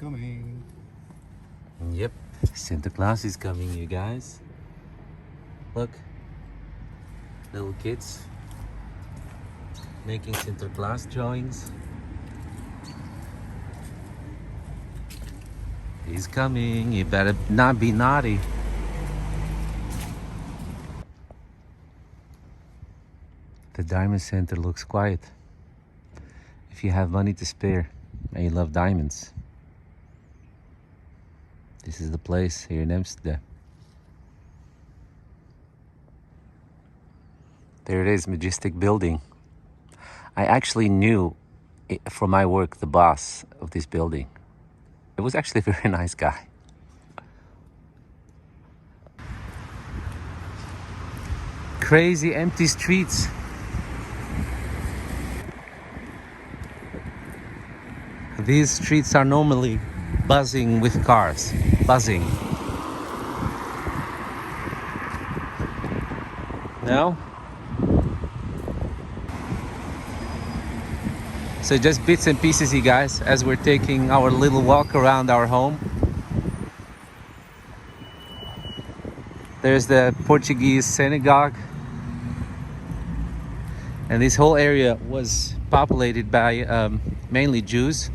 coming. Yep, Sinterklaas is coming, you guys. Look, little kids making Sinterklaas drawings. He's coming, you better not be naughty. The diamond center looks quiet. If you have money to spare and you love diamonds, this is the place here in Amsterdam. There it is, majestic building. I actually knew from my work the boss of this building. It was actually a very nice guy. Crazy empty streets. These streets are normally buzzing with cars. Buzzing. No? So just bits and pieces, you guys, as we're taking our little walk around our home. There's the Portuguese Synagogue. And this whole area was populated by mainly Jews,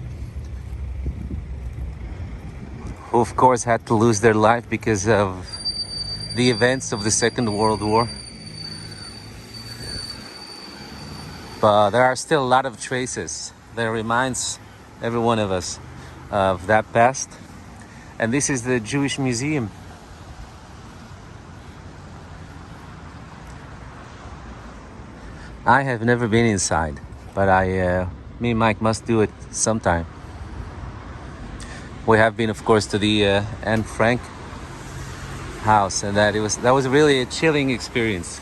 who of course had to lose their life because of the events of the Second World War. But there are still a lot of traces that reminds every one of us of that past. And this is the Jewish Museum. I have never been inside, but me and Mike must do it sometime. We have been, of course, to the Anne Frank house, and that was really a chilling experience.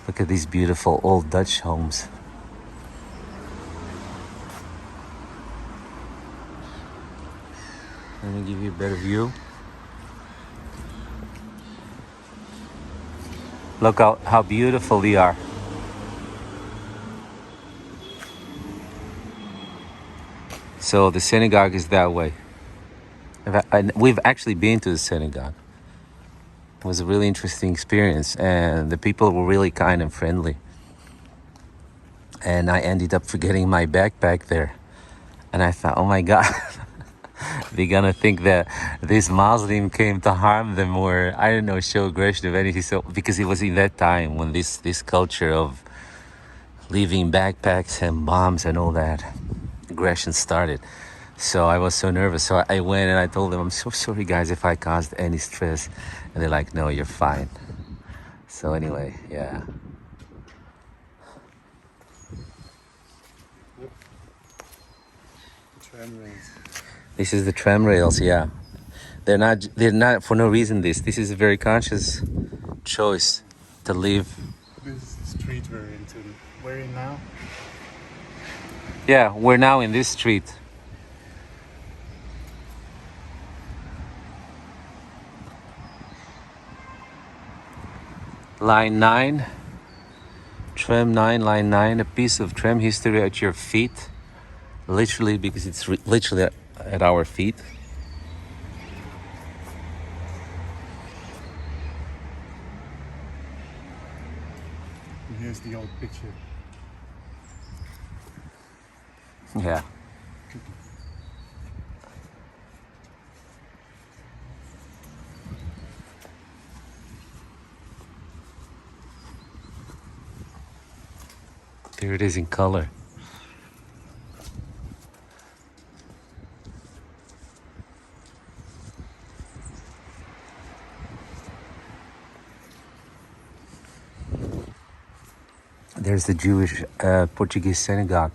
Look at these beautiful old Dutch homes. Let me give you a better view. Look how beautiful they are. So the synagogue is that way. We've actually been to the synagogue. It was a really interesting experience, and the people were really kind and friendly. And I ended up forgetting my backpack there. And I thought, oh my God, they're gonna think that this Muslim came to harm them, or I don't know, show aggression of anything. So because it was in that time when this culture of leaving backpacks and bombs and all that aggression started. So I was so nervous. So I went and I told them, I'm so sorry guys if I caused any stress. And they're like, no, you're fine. So anyway, yeah. Yep. The tram rails. This is the tram rails, yeah. They're not for no reason this is a very conscious choice to leave. This is the street we're in now. Yeah, we're now in this street. Line 9, tram 9, line 9, a piece of tram history at your feet. Literally, because it's literally at our feet. And here's the old picture. Yeah. There it is in color. There's the Jewish Portuguese Synagogue.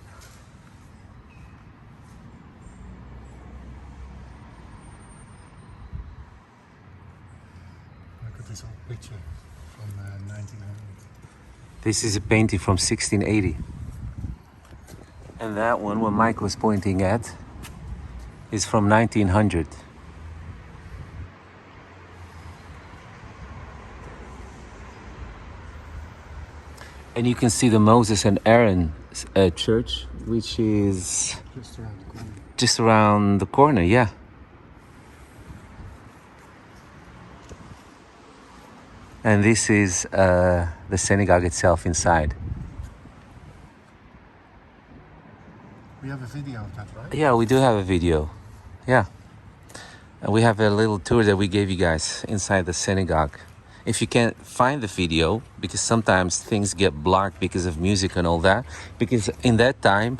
Look at this old picture from 1900. This is a painting from 1680. And that one, what Mike was pointing at, is from 1900. And you can see the Moses and Aaron church, which is Just around the corner. just around the corner, yeah. And this is the synagogue itself inside. We have a video of that, right? Yeah, we do have a video. Yeah. And we have a little tour that we gave you guys inside the synagogue. If you can't find the video, because sometimes things get blocked because of music and all that, because in that time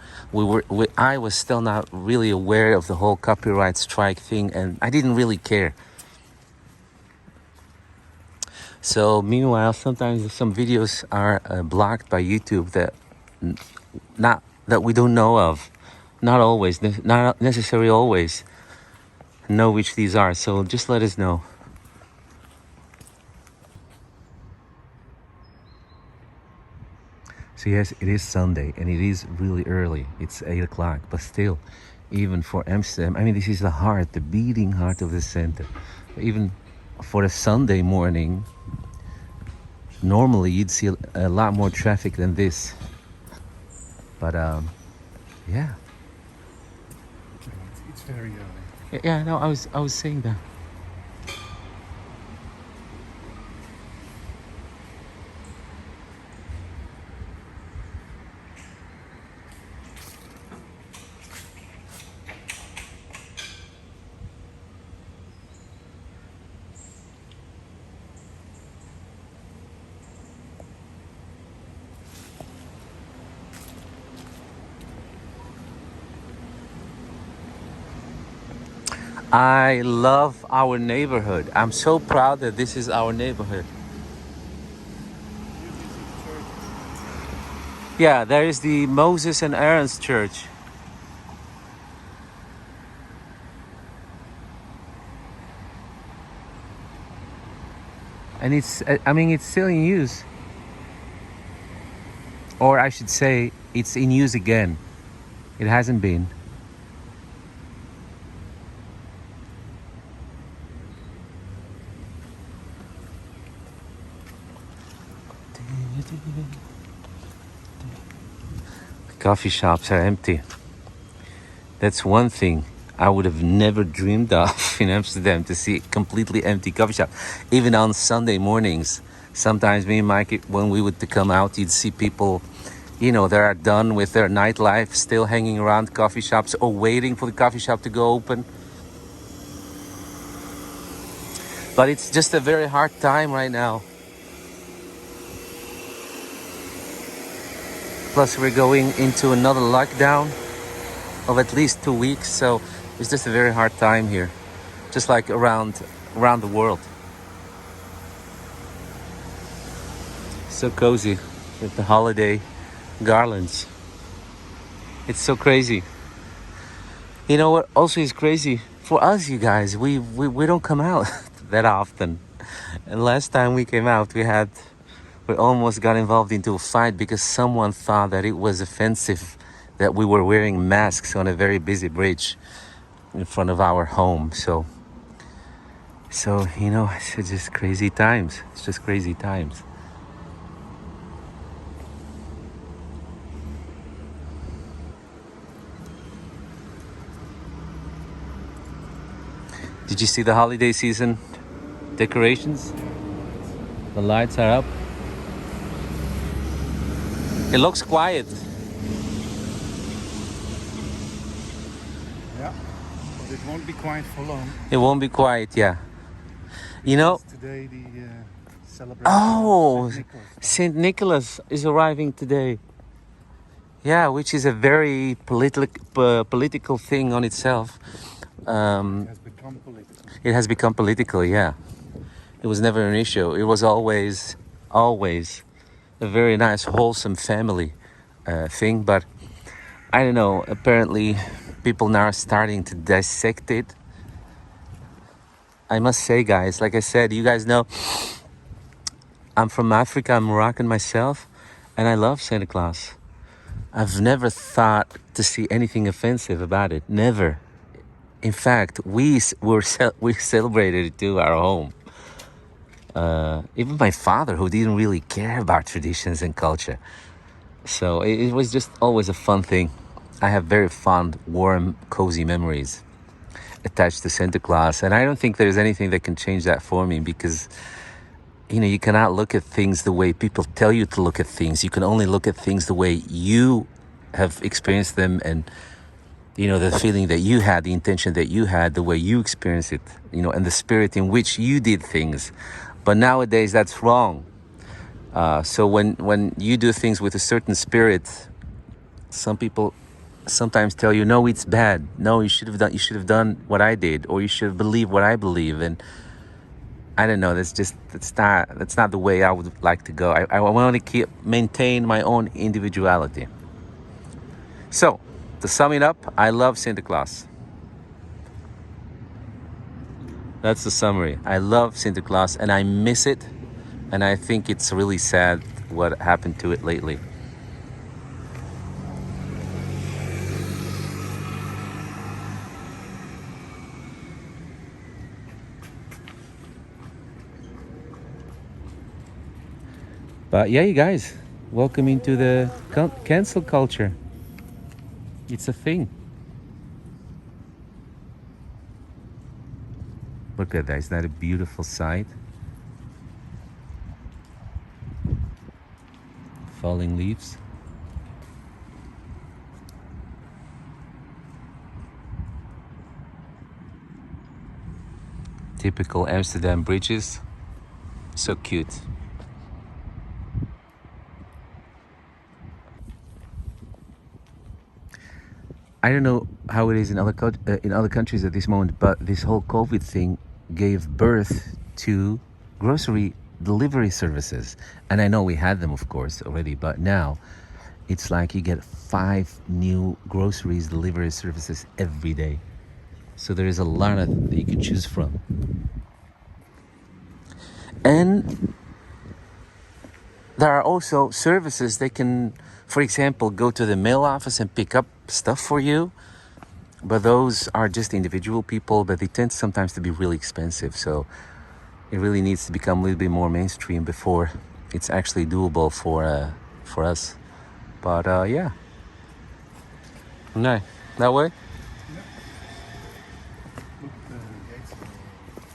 I was still not really aware of the whole copyright strike thing, and I didn't really care. So meanwhile, sometimes some videos are blocked by YouTube that not that we don't know of. Not always, not necessarily always know which these are. So just let us know. So yes, it is Sunday and it is really early. It's 8 o'clock, but still, even for Amsterdam, I mean, this is the heart, the beating heart of the center. Even for a Sunday morning, normally you'd see a lot more traffic than this. But yeah. It's very early. Yeah, no, I was saying that. I love our neighborhood. I'm so proud that this is our neighborhood. Yeah, there is the Moses and Aaron's church. And I mean, it's still in use. Or I should say, it's in use again. It hasn't been. The coffee shops are empty. That's one thing I would have never dreamed of in Amsterdam, to see a completely empty coffee shop. Even on Sunday mornings, sometimes me and Mike, when we would come out, you'd see people, you know, that are done with their nightlife, still hanging around coffee shops or waiting for the coffee shop to go open. But it's just a very hard time right now. Plus we're going into another lockdown of at least 2 weeks, so it's just a very hard time here, just like around the world. So cozy with the holiday garlands. It's so crazy. You know what also is crazy? For us, you guys, we don't come out that often. And last time we came out, we almost got involved into a fight because someone thought that it was offensive that we were wearing masks on a very busy bridge in front of our home. So you know, it's just crazy times. It's just crazy times. Did you see the holiday season decorations? The lights are up. It looks quiet. Yeah, but it won't be quiet for long. It won't be quiet, yeah. You know, Today the celebration oh, of St. Nicholas. Saint Nicholas is arriving today. Yeah, which is a very political thing on itself. It has become political. It has become political, yeah. It was never an issue. It was always a very nice, wholesome family thing. But I don't know, apparently people now are starting to dissect it. I must say, guys, like I said, you guys know, I'm from Africa, I'm Moroccan myself, and I love Santa Claus. I've never thought to see anything offensive about it. Never. In fact, we celebrated it to our home. even my father, who didn't really care about traditions and culture. So it was just always a fun thing. I have very fond, warm, cozy memories attached to Sinterklaas, and I don't think there's anything that can change that for me, because you cannot look at things the way people tell you to look at things. You can only look at things the way you have experienced them, and the feeling that you had, the intention that you had, the way you experienced it, and the spirit in which you did things. But nowadays that's wrong. So when you do things with a certain spirit, some people sometimes tell you, no, it's bad. No, you should have done what I did, or you should have believed what I believe. And I don't know, that's not the way I would like to go. I want to maintain my own individuality. So, to sum it up, I love Sinterklaas. That's the summary. I love Sinterklaas and I miss it. And I think it's really sad what happened to it lately. But yeah, you guys, welcome into the cancel culture. It's a thing. Look at that. Isn't that a beautiful sight? Falling leaves. Typical Amsterdam bridges. So cute. I don't know how it is in other countries at this moment, but this whole COVID thing gave birth to grocery delivery services. And I know we had them, of course, already, but now it's like you get 5 new groceries delivery services every day. So there is a lot that you can choose from. And there are also services that can, for example, go to the mail office and pick up stuff for you. But those are just individual people, but they tend sometimes to be really expensive. So it really needs to become a little bit more mainstream before it's actually doable for us. But yeah. No, that way?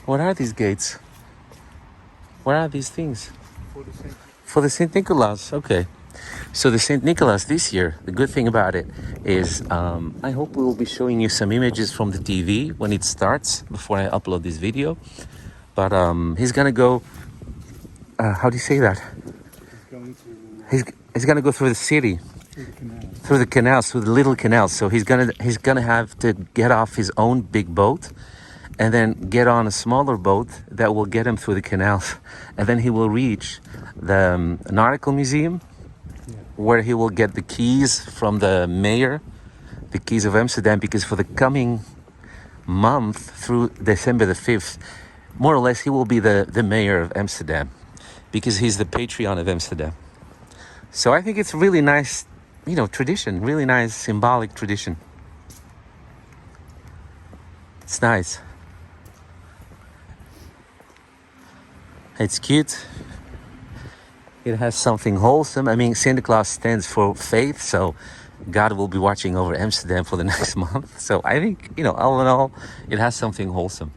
What are these gates? What are these things? For the Saint Nicholas, okay. So the Saint Nicholas this year, the good thing about it is I hope we will be showing you some images from the TV when it starts, before I upload this video. But he's gonna go, how do you say that? He's gonna go through the city, through the canals, through the little canals. So he's gonna have to get off his own big boat and then get on a smaller boat that will get him through the canals. And then he will reach the Nautical Museum, where he will get the keys from the mayor, the keys of Amsterdam, because for the coming month through December the 5th, more or less, he will be the mayor of Amsterdam, because he's the patron of Amsterdam. So I think it's really nice, tradition, really nice symbolic tradition. It's nice. It's cute. It has something wholesome. I mean, Sinterklaas stands for faith, so God will be watching over Amsterdam for the next month. So I think, all in all, it has something wholesome.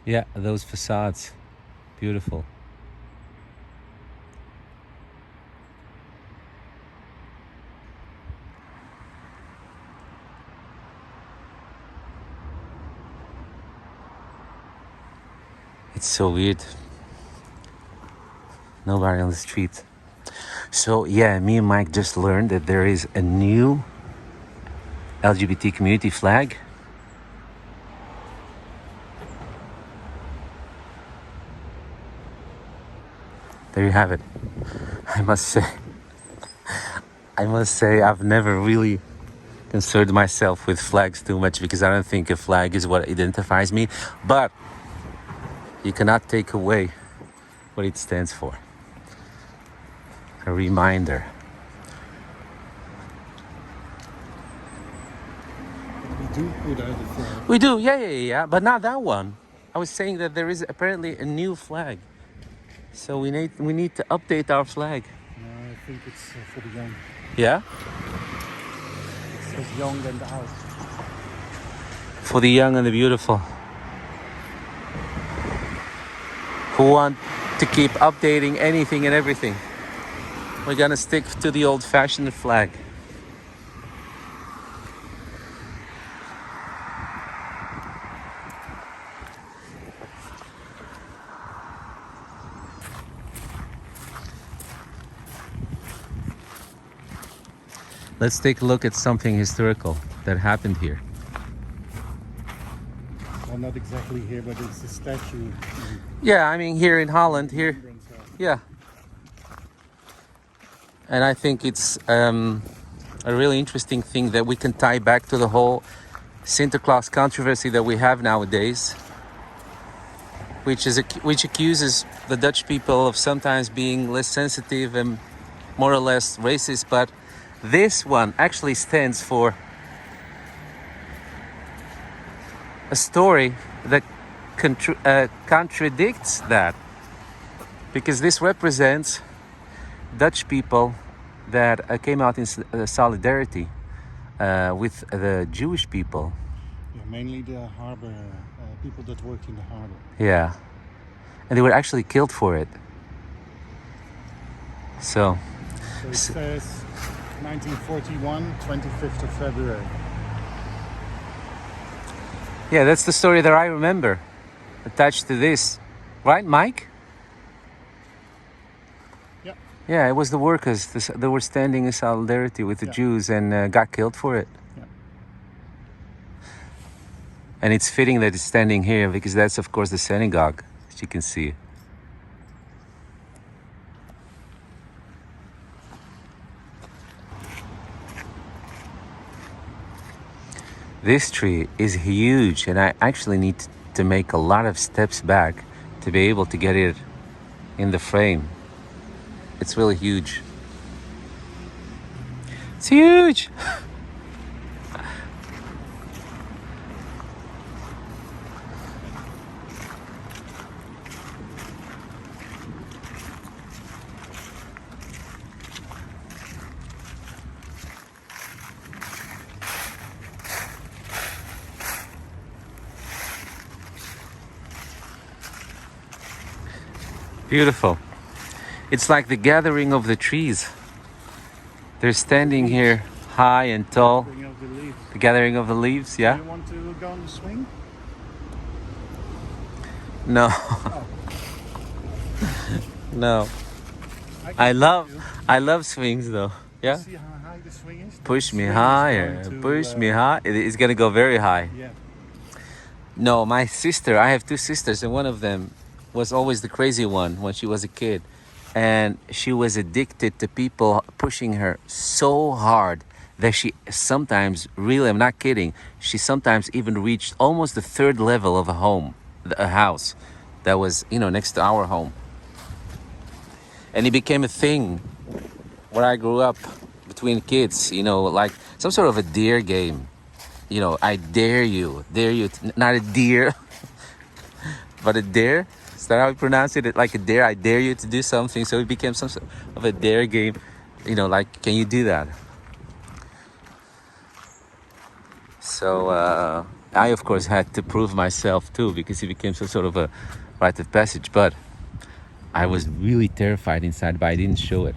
Yeah, those facades, beautiful. It's so weird. Nobody on the street. So yeah, me and Mike just learned that there is a new LGBT community flag. There you have it. I must say I've never really concerned myself with flags too much, because I don't think a flag is what identifies me. But you cannot take away what it stands for. A reminder. do put out a flag. We do, yeah, but not that one. I was saying that there is apparently a new flag, so we need to update our flag. No, I think it's for the young. Yeah, It says young and out. for the young and the beautiful, who want to keep updating anything and everything. We're gonna stick to the old-fashioned flag. Let's take a look at something historical that happened here. Well, not exactly here, but it's a statue. Yeah, I mean here in Holland, here. remembrance of. Yeah. And I think it's a really interesting thing that we can tie back to the whole Sinterklaas controversy that we have nowadays, which accuses the Dutch people of sometimes being less sensitive and more or less racist. But this one actually stands for a story that contradicts that, because this represents Dutch people that came out in solidarity with the Jewish people. Yeah, mainly the harbor people that worked in the harbor. Yeah, and they were actually killed for it. So So it says 1941, 25th of February. yeah, that's the story that I remember attached to this, right, Mike? Yeah. Yeah, it was the workers that were standing in solidarity with the Jews and got killed for it. Yeah. And it's fitting that it's standing here because that's, of course, the synagogue, as you can see. This tree is huge, and I actually need to make a lot of steps back to be able to get it in the frame. It's really huge. It's huge! Beautiful. It's like the gathering of the trees. They're standing here high and tall. Bring out the leaves. The gathering of the leaves, Do yeah? you want to go on the swing? No. No. I love swings though. Yeah? See how high the swing is? Push The me swing is higher. going to, Push me high. It's gonna go very high. Yeah. No, my sister, I have two sisters, and one of them was always the crazy one when she was a kid. And she was addicted to people pushing her so hard that she sometimes, really, I'm not kidding, she sometimes even reached almost the third level of a house that was, next to our home. And it became a thing where I grew up between kids, like some sort of a dare game. I dare you, not a deer, but a dare. Is that how we pronounce it? Like a dare, I dare you to do something. So it became some sort of a dare game. Like, can you do that? So I, of course, had to prove myself too, because it became some sort of a rite of passage. But I was really terrified inside, but I didn't show it.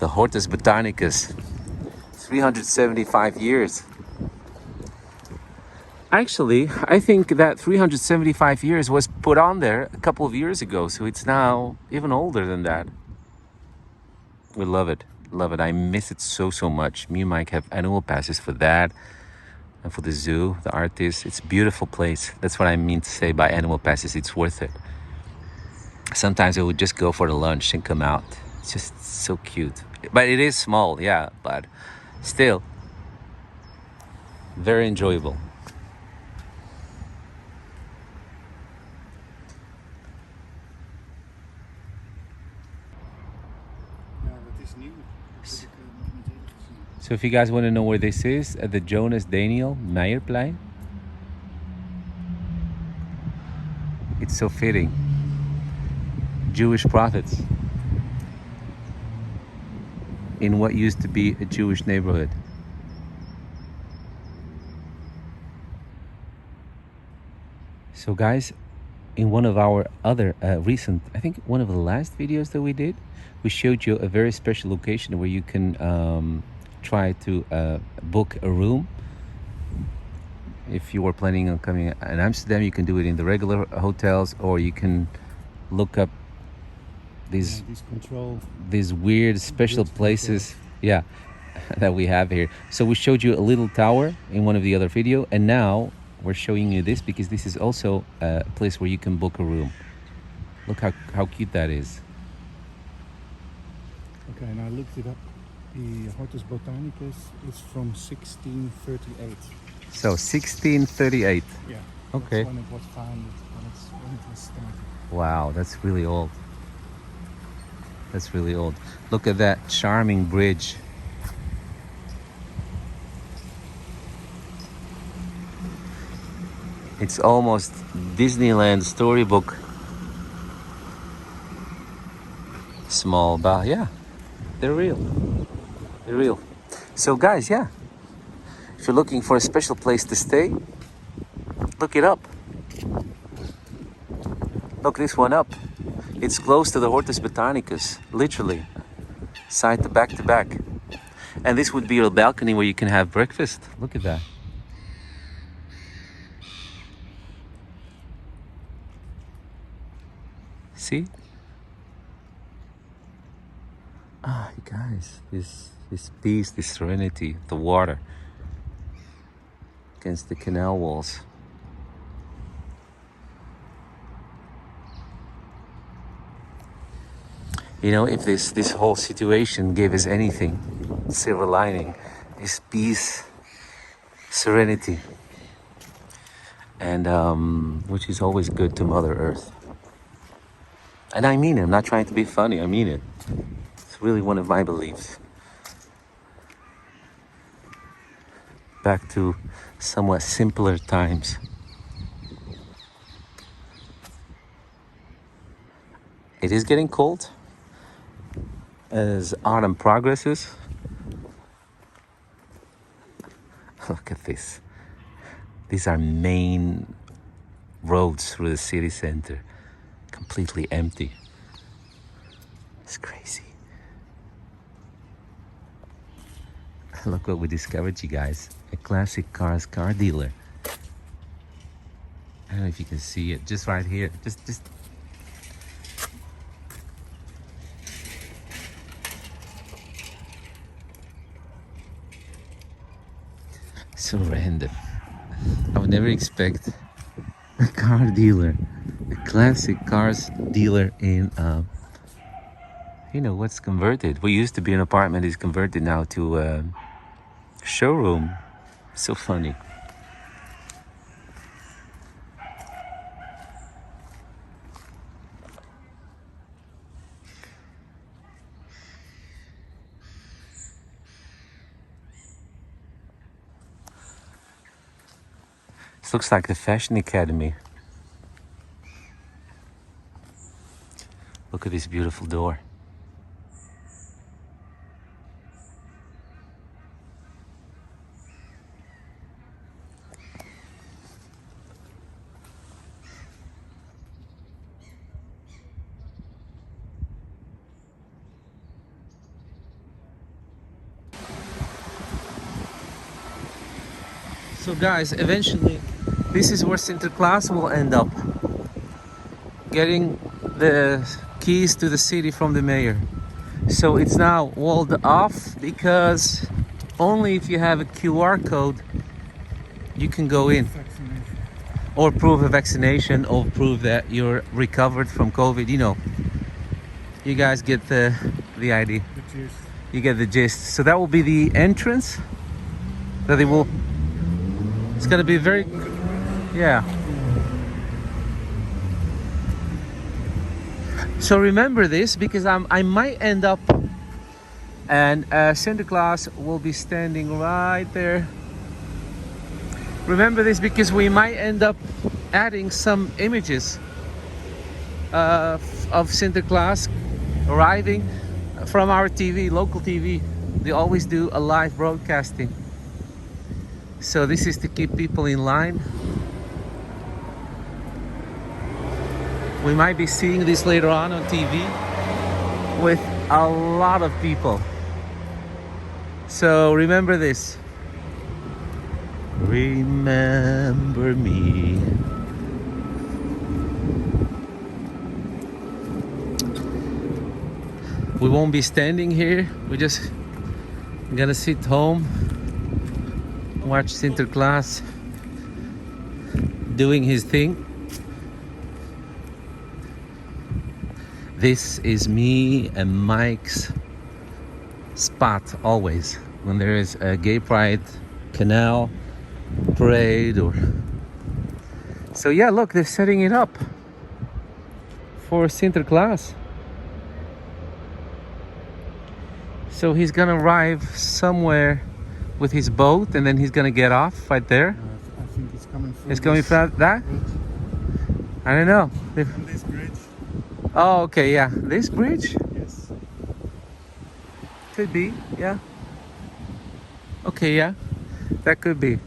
The Hortus Botanicus, 375 years. Actually, I think that 375 years was put on there a couple of years ago, so it's now even older than that. We love it. Love it. I miss it so much. Me and Mike have annual passes for that and for the zoo, the artists. It's a beautiful place. That's what I mean to say by annual passes. It's worth it. Sometimes I would just go for the lunch and come out. It's just so cute. But it is small, yeah, but still very enjoyable. Ja, dat is nieuw. Dat heb ik nog niet So if you guys want to know where this is, at the Jonas Daniel Meyerplein, it's so fitting. Jewish prophets in what used to be a Jewish neighborhood. So guys, in one of our other recent, I think one of the last videos that we did, we showed you a very special location where you can try to book a room. If you were planning on coming in Amsterdam, you can do it in the regular hotels, or you can look up these weird special places, yeah, that we have here. So we showed you a little tower in one of the other video, and now we're showing you this because this is also a place where you can book a room. Look how cute that is. Okay, and I looked it up. The Hortus Botanicus is from 1638. So 1638. Yeah. Okay. That's when it was founded, when it was started. Wow, that's really old. That's really old. Look at that charming bridge. It's almost Disneyland storybook. Small bar, yeah. They're real. They're real. So guys, yeah. If you're looking for a special place to stay, look it up. Look this one up. It's close to the Hortus Botanicus, literally. Side to back. And this would be your balcony where you can have breakfast. Look at that. See? Ah, you guys, this peace, this serenity, the water against the canal walls. You know, if this whole situation gave us anything, silver lining, is peace, serenity, and which is always good to Mother Earth. And I mean it. I'm not trying to be funny. I mean it. It's really one of my beliefs. Back to somewhat simpler times. It is getting cold as autumn progresses. Look at this. These are main roads through the city center. Completely empty. It's crazy. Look what we discovered, you guys. A classic cars car dealer. I don't know if you can see it. Just right here. Just so random. I would never expect a car dealer, a classic cars dealer in you know what's converted. What used to be an apartment is converted now to a showroom. So funny. This looks like the Fashion Academy. Look at this beautiful door. So guys, eventually this is where Sinterklaas will end up, getting the keys to the city from the mayor. So it's now walled off because only if you have a QR code you can go in, or prove a vaccination, or prove that you're recovered from COVID. You know, you guys get the idea. You get the gist. So that will be the entrance that they will. It's gonna be very, yeah. So remember this, because I might end up And Sinterklaas will be standing right there. Remember this because we might end up adding some images of Sinterklaas arriving from our TV, local TV. They always do a live broadcasting. So this is to keep people in line. We might be seeing this later on TV with a lot of people. So remember this. Remember me. We won't be standing here. We're just gonna sit home, watch Sinterklaas doing his thing. This is me and Mike's spot always when there is a gay pride canal parade or so. Yeah, look, they're setting it up for Sinterklaas. So he's gonna arrive somewhere with his boat and then he's gonna get off right there. I think it's coming from. It's coming from that? Bridge. I don't know. From this bridge. Oh, okay, yeah. This bridge? Yes. Could be, yeah. Okay, yeah. That could be.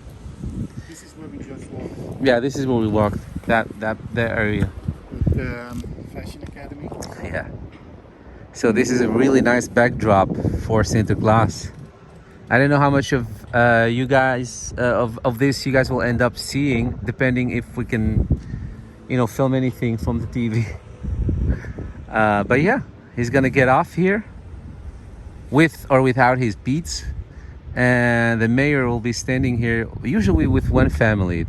This is where we just walked. Yeah, this is where we walked. That area. With Fashion Academy. Yeah. So this is a really nice backdrop for Sinterklaas. I don't know how much of you guys of this you guys will end up seeing, depending if we can, film anything from the TV. But yeah, he's gonna get off here with or without his beats, and the mayor will be standing here usually with one family.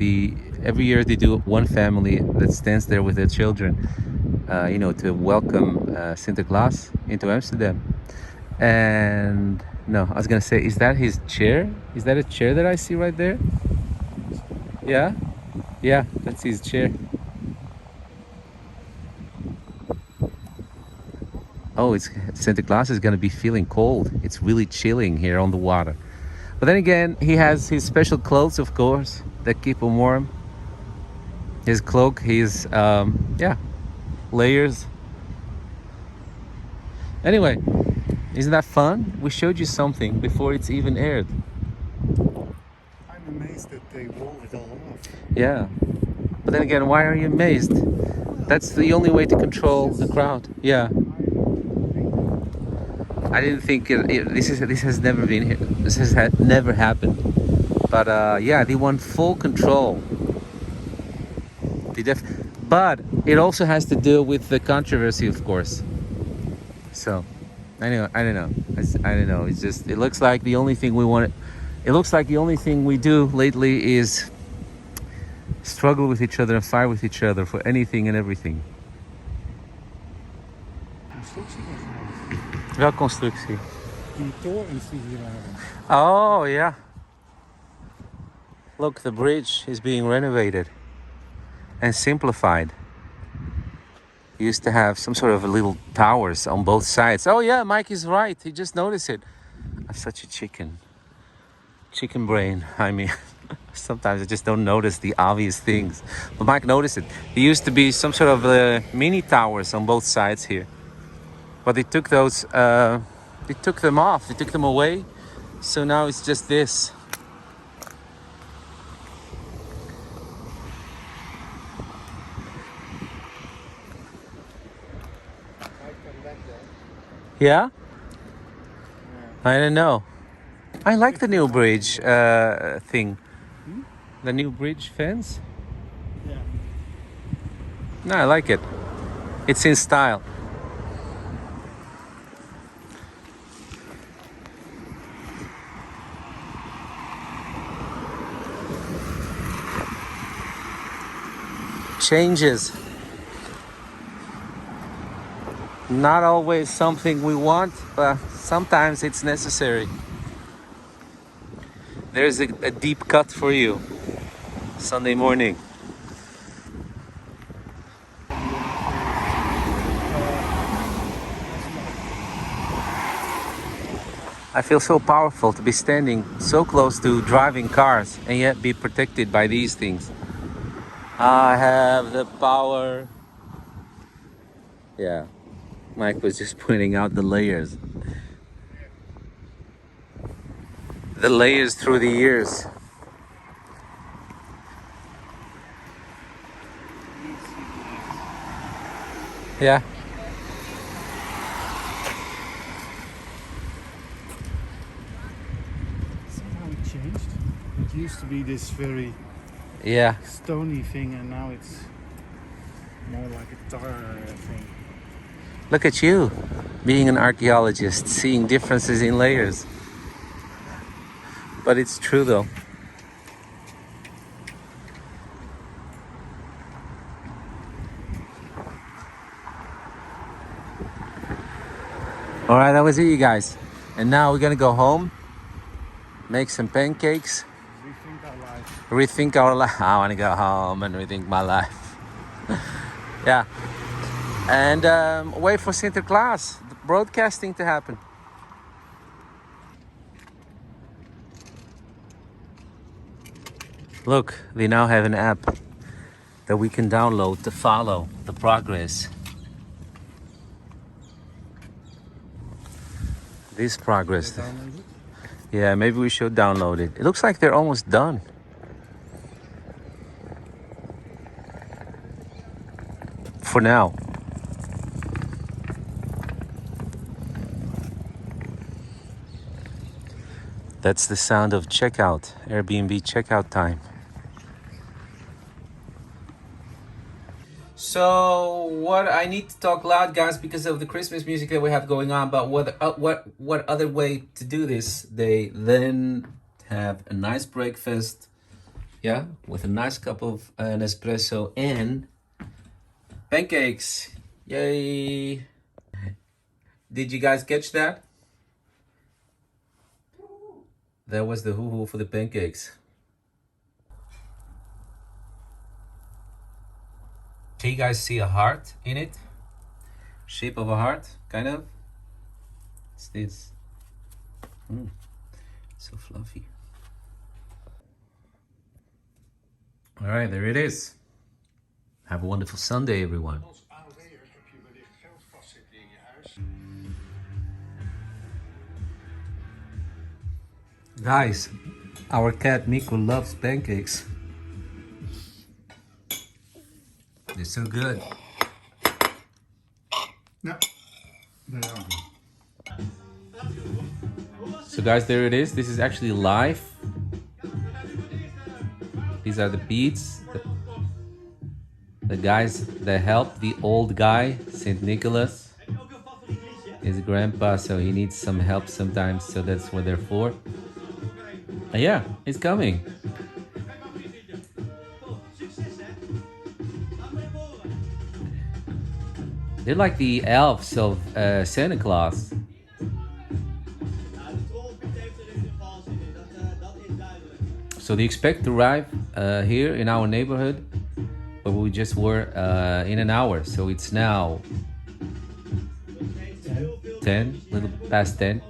Every year they do one family that stands there with their children, to welcome Sinterklaas into Amsterdam. And no, I was gonna say, is that his chair? Is that a chair that I see right there? Yeah, that's his chair. Oh, Sinterklaas is gonna be feeling cold. It's really chilling here on the water. But then again, he has his special clothes, of course, that keep him warm. His cloak, his layers. Anyway, isn't that fun? We showed you something before it's even aired. I'm amazed that they wove it all off. Yeah. But then again, why are you amazed? That's the only way to control the crowd. Yeah. I didn't think this has never been here. This has never happened. But they want full control. But it also has to do with the controversy, of course. So, I don't know. It's just, it looks like the only thing we want. It looks like the only thing we do lately is struggle with each other and fight with each other for anything and everything. Welke constructie? Die torens die hier waren. Oh, yeah. Look, the bridge is being renovated and simplified. Used to have some sort of little towers on both sides. Oh yeah, Mike is right. He just noticed it. I'm such a chicken brain. I mean, sometimes I just don't notice the obvious things. But Mike noticed it. There used to be some sort of mini towers on both sides here. But they took those, they took them off. They took them away. So now it's just this. Yeah? I don't know. I like the new bridge thing. The new bridge fence. Yeah. No, I like it. It's in style. Changes. Not always something we want, but sometimes it's necessary. There's a deep cut for you. Sunday morning. I feel so powerful to be standing so close to driving cars and yet be protected by these things. I have the power. Yeah, Mike was just pointing out the layers. The layers through the years. Yeah. Somehow it changed. It used to be this very Yeah. stony thing, and now it's more like a tar thing. Look at you, being an archaeologist, seeing differences in layers. But it's true though. All right, that was it, you guys. And now we're gonna go home, make some pancakes, Rethink our life. rethink our life. I wanna go home and rethink my life. Yeah. And wait for Sinterklaas broadcasting to happen. Look, they now have an app that we can download to follow the progress. This progress. Download it. Yeah, maybe we should download it. It looks like they're almost done. For now. That's the sound of checkout, Airbnb checkout time. So what I need to talk loud, guys, because of the Christmas music that we have going on. But what other way to do this? They then have a nice breakfast, yeah, with a nice cup of an espresso and pancakes. Yay! Did you guys catch that? That was the hoo-hoo for the pancakes. Can you guys see a heart in it? Shape of a heart, kind of. It's this. So fluffy. All right, there it is. Have a wonderful Sunday, everyone. Als AOW'er heb je wellicht geld vastzitten in je huis. Guys, our cat Miko loves pancakes. They're so good. No, they are good. So guys, there it is. This is actually live. These are the beats. The guys that helped the old guy, St. Nicholas. His grandpa, so he needs some help sometimes, so that's what they're for. Yeah, it's coming. They're like the elves of Santa Claus. So they expect to arrive here in our neighborhood, but we just were in an hour. So it's now 10, a little past 10.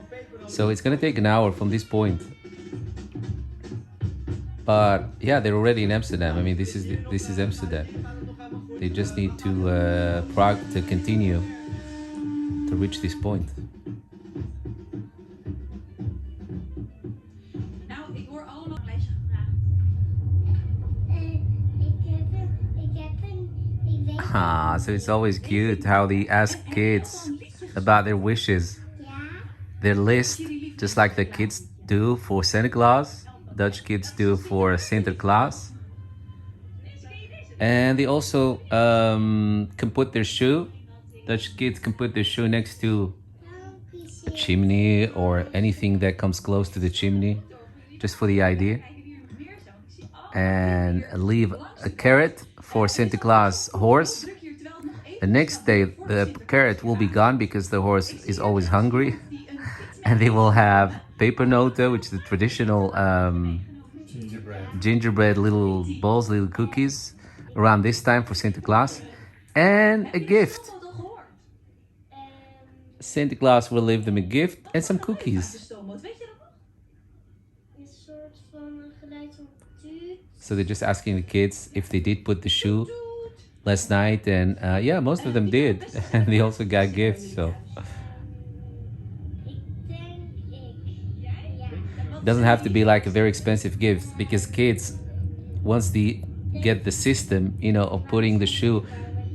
So it's gonna take an hour from this point. But yeah, they're already in Amsterdam. I mean, this is Amsterdam. They just need to Prague to continue to reach this point. Ah, so it's always cute how they ask kids about their wishes, their list, just like the kids do for Santa Claus, Dutch kids do for Sinterklaas. And they also can put their shoe, Dutch kids can put their shoe next to a chimney or anything that comes close to the chimney, just for the idea. And leave a carrot for Sinterklaas horse. The next day, the carrot will be gone because the horse is always hungry. And they will have pepernoten, which is the traditional gingerbread little balls, little cookies, around this time for Sinterklaas. And a gift. Santa Claus will leave them a gift and some cookies. Een soort van een geluid van tuut. So they're just asking the kids if they did put the shoe last night, and yeah, most of them did, and they also got gifts. So Ik denk ja. doesn't have to be like a very expensive gift, because kids, once they get the system, you know, of putting the shoe,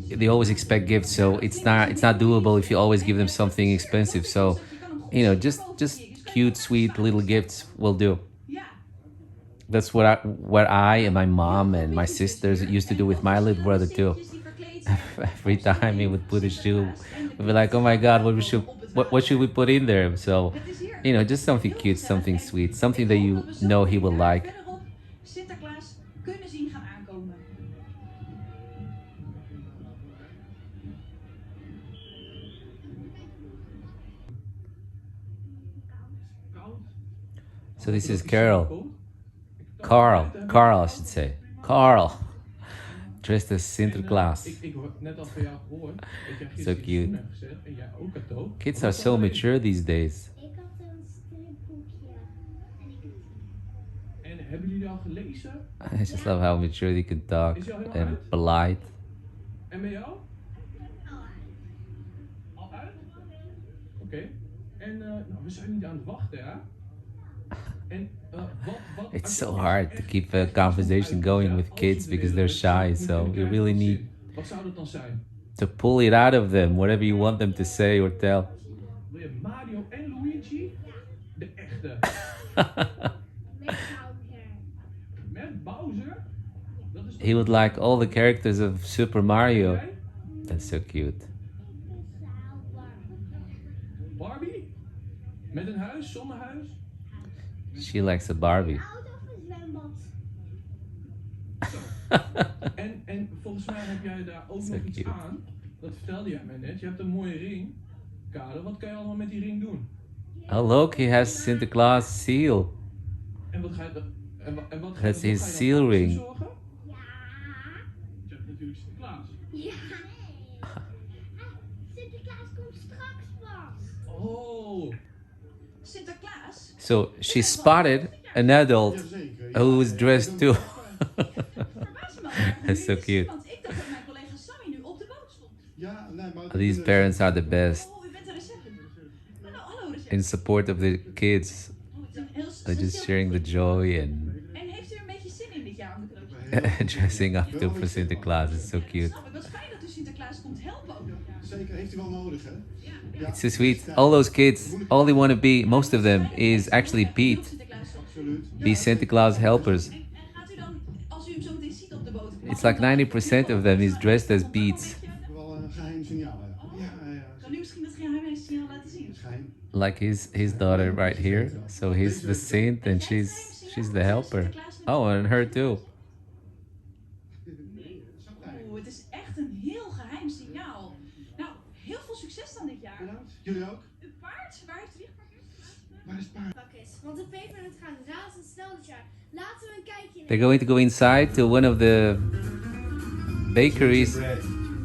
they always expect gifts. So it's not doable if you always give them something expensive. So, you know, just cute, sweet little gifts will do. That's what I and my mom and my sisters used to do with my little brother too. Every time he would put a shoe, we'd be like, "Oh my God, what should we put in there?" So, you know, just something cute, something sweet, something that you know he will like. Sinterklaas kunnen zien gaan aankomen. So this is Carl, I should say, Carl, dressed as Sinterklaas. Ik heb net al van jou gehoord. Ik heb So cute. gezegd en jij ook cadeau. Kids are so mature these days. Ik had een stripboekje. En hebben jullie al gelezen? I just love how mature they can talk and polite. En met jou? Al uit? Oké. En nou, we zijn niet aan het wachten, hè? En wat It's so hard to keep a conversation going with kids because they're shy. So you really need Wat zou dat dan zijn? to pull it out of them, whatever you want them to say or tell. Wil je Mario en Luigi? De echte. Met Bowser. Met Bowser? Dat is He would like all the characters of Super Mario. jij? That's so cute. Barbie? Met een huis, zonder huis? She likes a Barbie. Auto of een zwembad? En volgens mij heb jij daar ook So nog iets cute. aan. Dat vertelde jij mij net. Je hebt een mooie ring. Karel, wat kan je allemaal met die ring doen? Oh look, he has Sinterklaas seal. En wat ga je dan? En wat ga That's je dan his seal voor ring. zorgen? Ja. Je hebt natuurlijk Sinterklaas. Ja. Sinterklaas komt straks pas. Oh. Sinterklaas? So she spotted an adult who was dressed too. Verbaas me al. That's so cute. Want ik dacht dat mijn collega Sammy nu op de boot stond. Ja, nee, maar... These parents are the best Oh, u bent de recept. Nou, hallo recept. in support of the kids. Oh, het is een heel They're just speciaal sharing the joy and En heeft u een beetje zin in dit jaar om de cadeautjes? dressing up too for Sinterklaas. It's so cute. Snap ik. Wat fijn dat u Sinterklaas komt helpen ook. Zeker, heeft u wel nodig, hè? Ja, It's so sweet. All those kids, all they want to be, most of them, is actually Pete. Sinterklaas soms. absoluut. Be Santa Claus helpers. En gaat u dan, als u hem zo meteen ziet op de boot... It's like 90% of them is dressed as Pete. Wel een geheim signaal, hè? Ja. Kan u misschien dat geheim signaal laten zien? Geheim. Like his daughter right here. So he's the saint and she's the helper. Oh, and her too. Oeh, het is echt een heel geheim signaal. Nou, heel veel succes dan dit jaar. Bedankt. Jullie ook? Een paard? Waar heeft u die gepakt? Waar is het paard? Pak eens, want de pepernoot gaat razendsnel dit jaar. Laten we een kijkje nemen. They're going to go inside to one of the bakeries,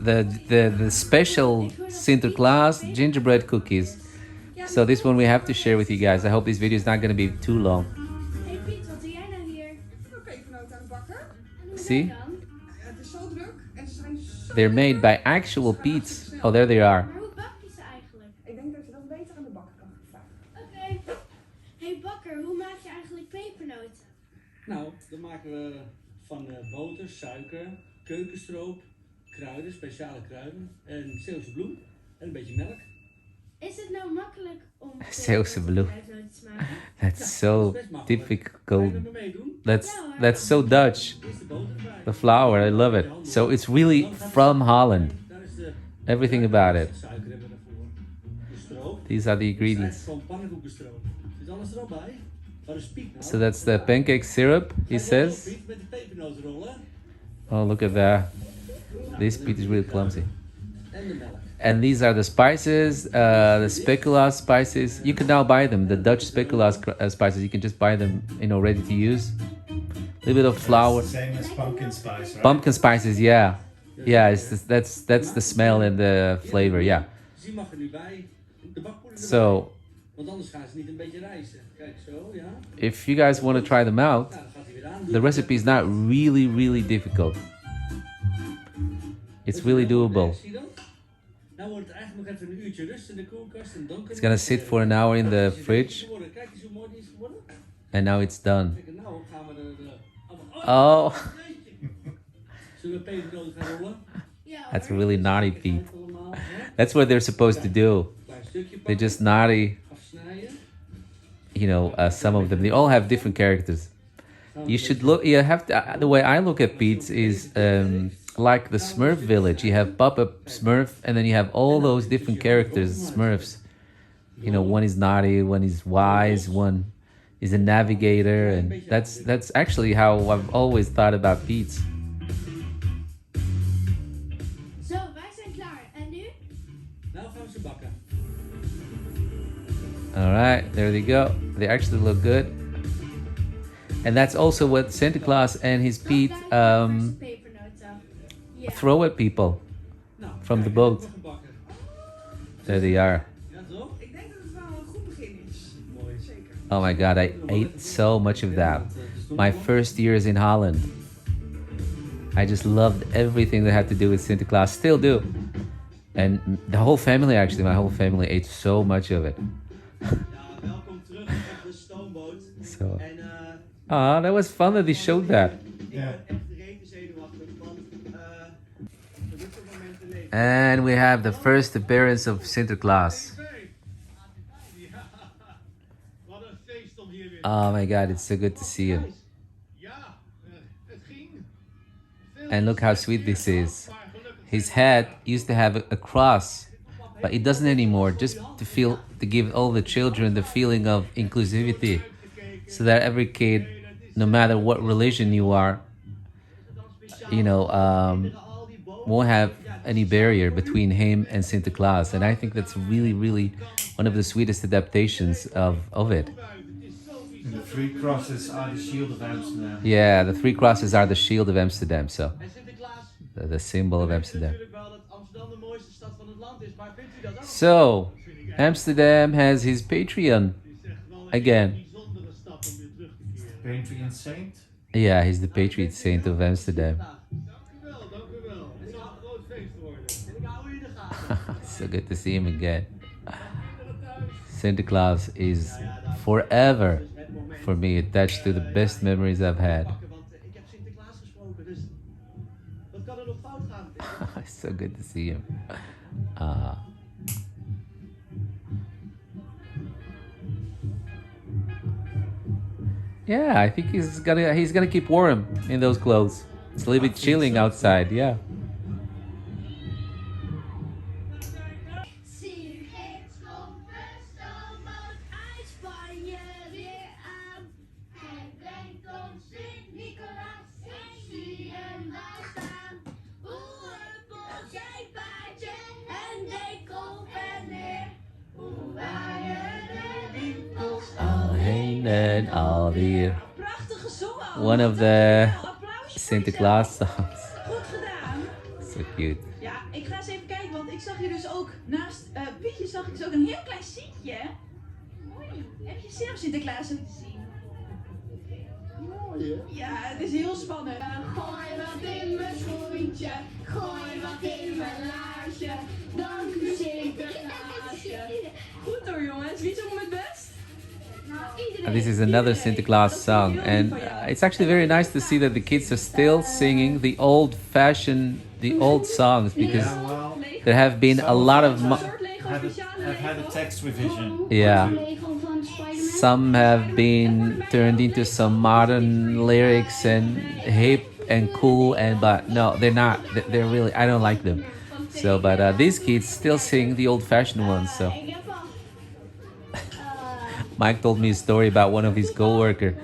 the special Sinterklaas gingerbread cookies. So this one we have to share with you guys. I hope this video is not going to be too long. Hey Piet, wat doe jij nou hier? Een pepernoot aan het bakken. En hoe See? dan? Het is zo druk en ze zijn zo... They're made by actual Pete's. Oh, there they are. Maar hoe bak je ze eigenlijk? Ik denk dat je dat beter aan de bakker kan vragen. Oké. Hey bakker, hoe maak je eigenlijk pepernoten? Nou, dan maken we van boter, suiker, keukenstroop, kruiden, speciale kruiden en Zeeuwse bloem en een beetje melk. Is het nou makkelijk om Zeeuwse bloem. pepernoten te maken? That's so Best makkelijk. typical. Ga je met me meedoen? That's so Dutch. Eerst de boter erbij. The flour, I love it. So it's really from Holland. Daar is de Everything about it. suiker hebben we daarvoor. De stroop. These are the Dat is ingredients. eigenlijk gewoon pannenkoekenstroop. Zit alles er al bij? Waar is Piet nou? So that's the pancake syrup, he says. Piet met de pepernotenrollen Oh, look at that. This Pete is really clumsy. en de melk. And these are the spices, the specula spices. You can now buy them, the Dutch specula spices. You can just buy them, ready to use. A little bit of flour. Same as pumpkin spice, right? Pumpkin spices, yeah. Yeah, that's the smell and the flavor, yeah. Dus die mag er nu bij. de bakpoeder erbij. So, Want anders gaan ze niet een beetje rijsten. Kijk zo, ja. if you guys want to try them out, Nou, dan gaat hij weer aan. the recipe is not really difficult. It's really doable. Zie je dat? Nou wordt het eigenlijk nog even een uurtje rust in de koelkast en dan kunnen It's gonna sit for an hour in the fridge, Kijk eens hoe mooi die is geworden. and now it's done. Kijk, nou gaan we allemaal... Oh, Zullen we pepernoten gaan rollen? Ja. that's really naughty, Pete. Allemaal, hè? That's what they're supposed to do. Klein stukje They're pakken, just naughty. afsnijden. You know, some of them. They all have different characters. You should look. You have to, the way I look at Pete's is like the Smurf village. You have Papa Smurf, and then you have all those different characters, Smurfs. You know, one is naughty, one is wise, one is a navigator, and that's actually how I've always thought about Pete's. Zo, wij zijn klaar. En nu? Nou gaan we ze bakken. All right, there they go. They actually look good, and that's also what Sinterklaas and his Pete Pepernoten. Ja. throw at people Nou, from the kijk, boat. nog gebakken. There they are. Ja, toch? Ik denk dat het wel een goed begin is. Mooi. Zeker. Oh my God, I ate so much of that. My first years in Holland. I just loved everything that had to do with Sinterklaas. Still do. And the whole family, actually, my whole family ate so much of it. Ja, welkom terug op de stoomboot. So, En that was fun that they showed that. ik ben echt rete zenuwachtig, want op dit soort momenten leven. And we have the first appearance of Sinterklaas. Ja, wat een feest om hier weer. Oh my God, it's so good to see him. Ja, het ging. And look how sweet this is. His head used to have a cross, but it doesn't anymore, just to give all the children the feeling of inclusivity, so that every kid, no matter what religion you are, you know, won't have any barrier between him and Sinterklaas. And I think that's really one of the sweetest adaptations of it. And the three crosses are the shield of Amsterdam. Yeah, the three crosses are the shield of Amsterdam, so En Sinterklaas, the symbol of weet Amsterdam. natuurlijk wel dat Amsterdam de mooiste stad van het land is, maar vindt u dat ook? So, Amsterdam has his Patreon Het is echt wel een again. bijzondere stap om weer terug te keren. Patreon saint. Yeah, he's the Patriot Saint of Amsterdam. Dank u wel, dank u wel. Het zal een groot feest worden. En ik hou u in de gaten. So good to see him again. Sinterklaas is forever, for me, attached to the best memories I've had. Bakken, want ik heb Sinterklaas gesproken, dus wat kan er nog fout gaan? It's so good to see him. Yeah, I think he's gonna keep warm in those clothes. It's a little bit chilling outside. Yeah. Sinterklaas komt een stoomboot uit Spanje weer aan. Hij brengt ons Sint-Nicolaas en zie hem daar staan. Boerenbol, zijn paardje en dekel en neer. Hoe waaien de wimpels Al heen en alweer. Prachtig gezongen. One of the Applausje. Sinterklaas songs. Goed gedaan. So cute. Ja, ik ga eens even kijken, want ik zag hier dus ook naast Pietje zag ik dus ook een heel klein ziekje. Mooi. Heb je zin om Sinterklaas ook te zien? Mooi hè? Ja, het is heel spannend. Gooi wat in mijn schoentje, gooi wat in mijn laarsje. Dank u Sinterklaasje. Goed hoor jongens, wie zong het best? And this is another Sinterklaas song, and it's actually very nice to see that the kids are still singing the old songs, because Yeah, well, there have been a lot of have had a text revision. yeah. Lego van Spider-Man. Some have been turned into some modern lyrics and hip and cool, but no, they're not. They're really, I don't like them. So, but these kids still sing the old-fashioned ones. So, Ik heb al. Mike told me a story about one of his co-worker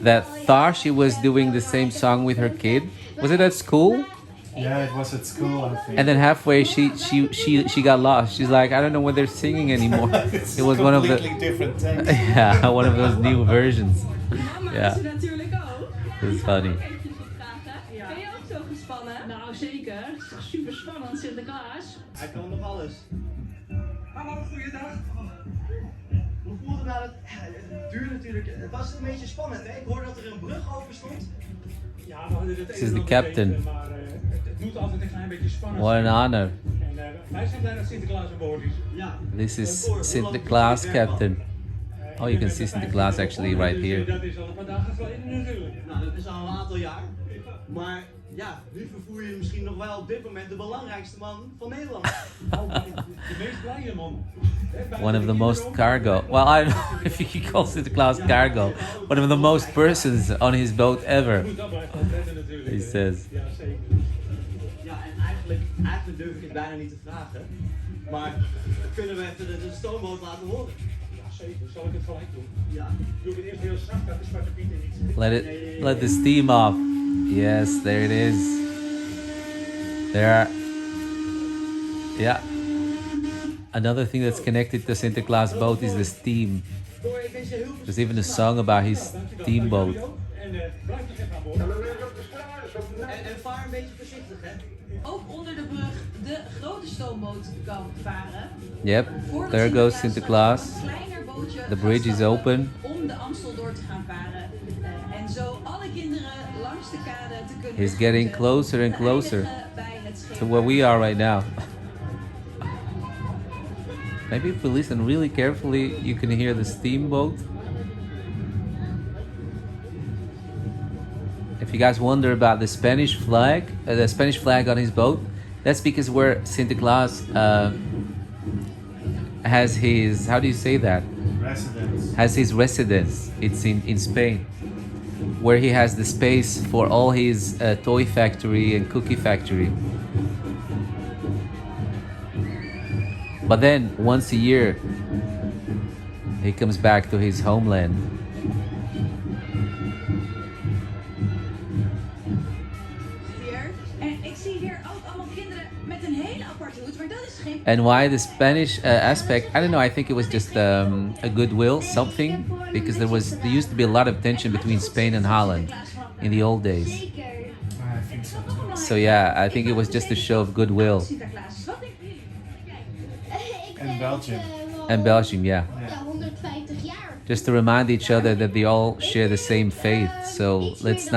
that thought she was doing the same song with her kid. Was it at school? Yeah, it was at school, I think. And then halfway, she got lost. She's like, I don't know what they're singing anymore. It's It was one of the completely different text. yeah, one of those new versions. Mama Ja. is er natuurlijk ook. It was funny. Eventjes opvragen. Ben je ook zo gespannen? Nou zeker, het is toch super spannend Sinterklaas. Hij kan nog alles. Hallo, goeiedag. Hoe voelde nou dat? Het duurde natuurlijk. Het was een beetje spannend, hè? Ik hoorde dat er een brug open stond. Ja, we hadden het This is the captain. maar het moet altijd een klein beetje spannend What an zijn. honor. En wij zijn blij dat Sinterklaas aan boord is. Ja. This is Sinterklaas captain. Oh, you can see Sinterklaas actually right here. Dat is al een paar dagen geleden natuurlijk. Nou, dat is al een aantal jaar. Maar ja, nu vervoer je misschien nog wel op dit moment de belangrijkste man van Nederland. De meest blije man. One of the most cargo. Well, I don't know if you can call Sinterklaas cargo. One of the most persons on his boat ever. Dat blijft altijd redden natuurlijk. He says. Ja, zeker. Ja, en eigenlijk durf ik het bijna niet te vragen. Maar kunnen we even de stoomboot laten horen? Ja, zeker. Zal ik het gelijk doen? Ja. Doe ik het eerst heel zacht, dat de Zwarte Piet niet. Let the steam off. Yes, there it is. There are. Yeah. Another thing that's connected to Sinterklaas boat is the steam. There's even a song about his steamboat. En blijf nog even aan boord. En vaar een beetje voorzichtig, hè? Ook onder de brug de grote stoomboot kan varen. Yep, Voordat there goes Sinterklaas Sinterklaas. een kleiner bootje The bridge is vaststappen open. om de Amstel door te gaan varen. En zo alle kinderen langs de kade te kunnen He's getting begroeten. closer and Te closer eindigen bij het schip. to where we are right now. Maybe if we listen really carefully, you can hear the steamboat. If you guys wonder about the Spanish flag on his boat, that's because where Sinterklaas has his, how do you say that? Residence. Has his residence. It's in Spain, where he has the space for all his toy factory and cookie factory. But then once a year, he comes back to his homeland. Hier. En ik zie hier ook allemaal kinderen met een hele aparte hoed, maar dat is geen... And why the Spanish aspect? I don't know. I think it was just a goodwill something, because there used to be a lot of tension between Spain and Holland in the old days. Zeker. I think so too. So yeah, I think it was just a show of goodwill. Sinterklaas. Wat denken jullie? Ik En denk Belgium. wel, And Belgium, yeah. Ja, 150 jaar. Just to remind each other that they all share the same faith. So let's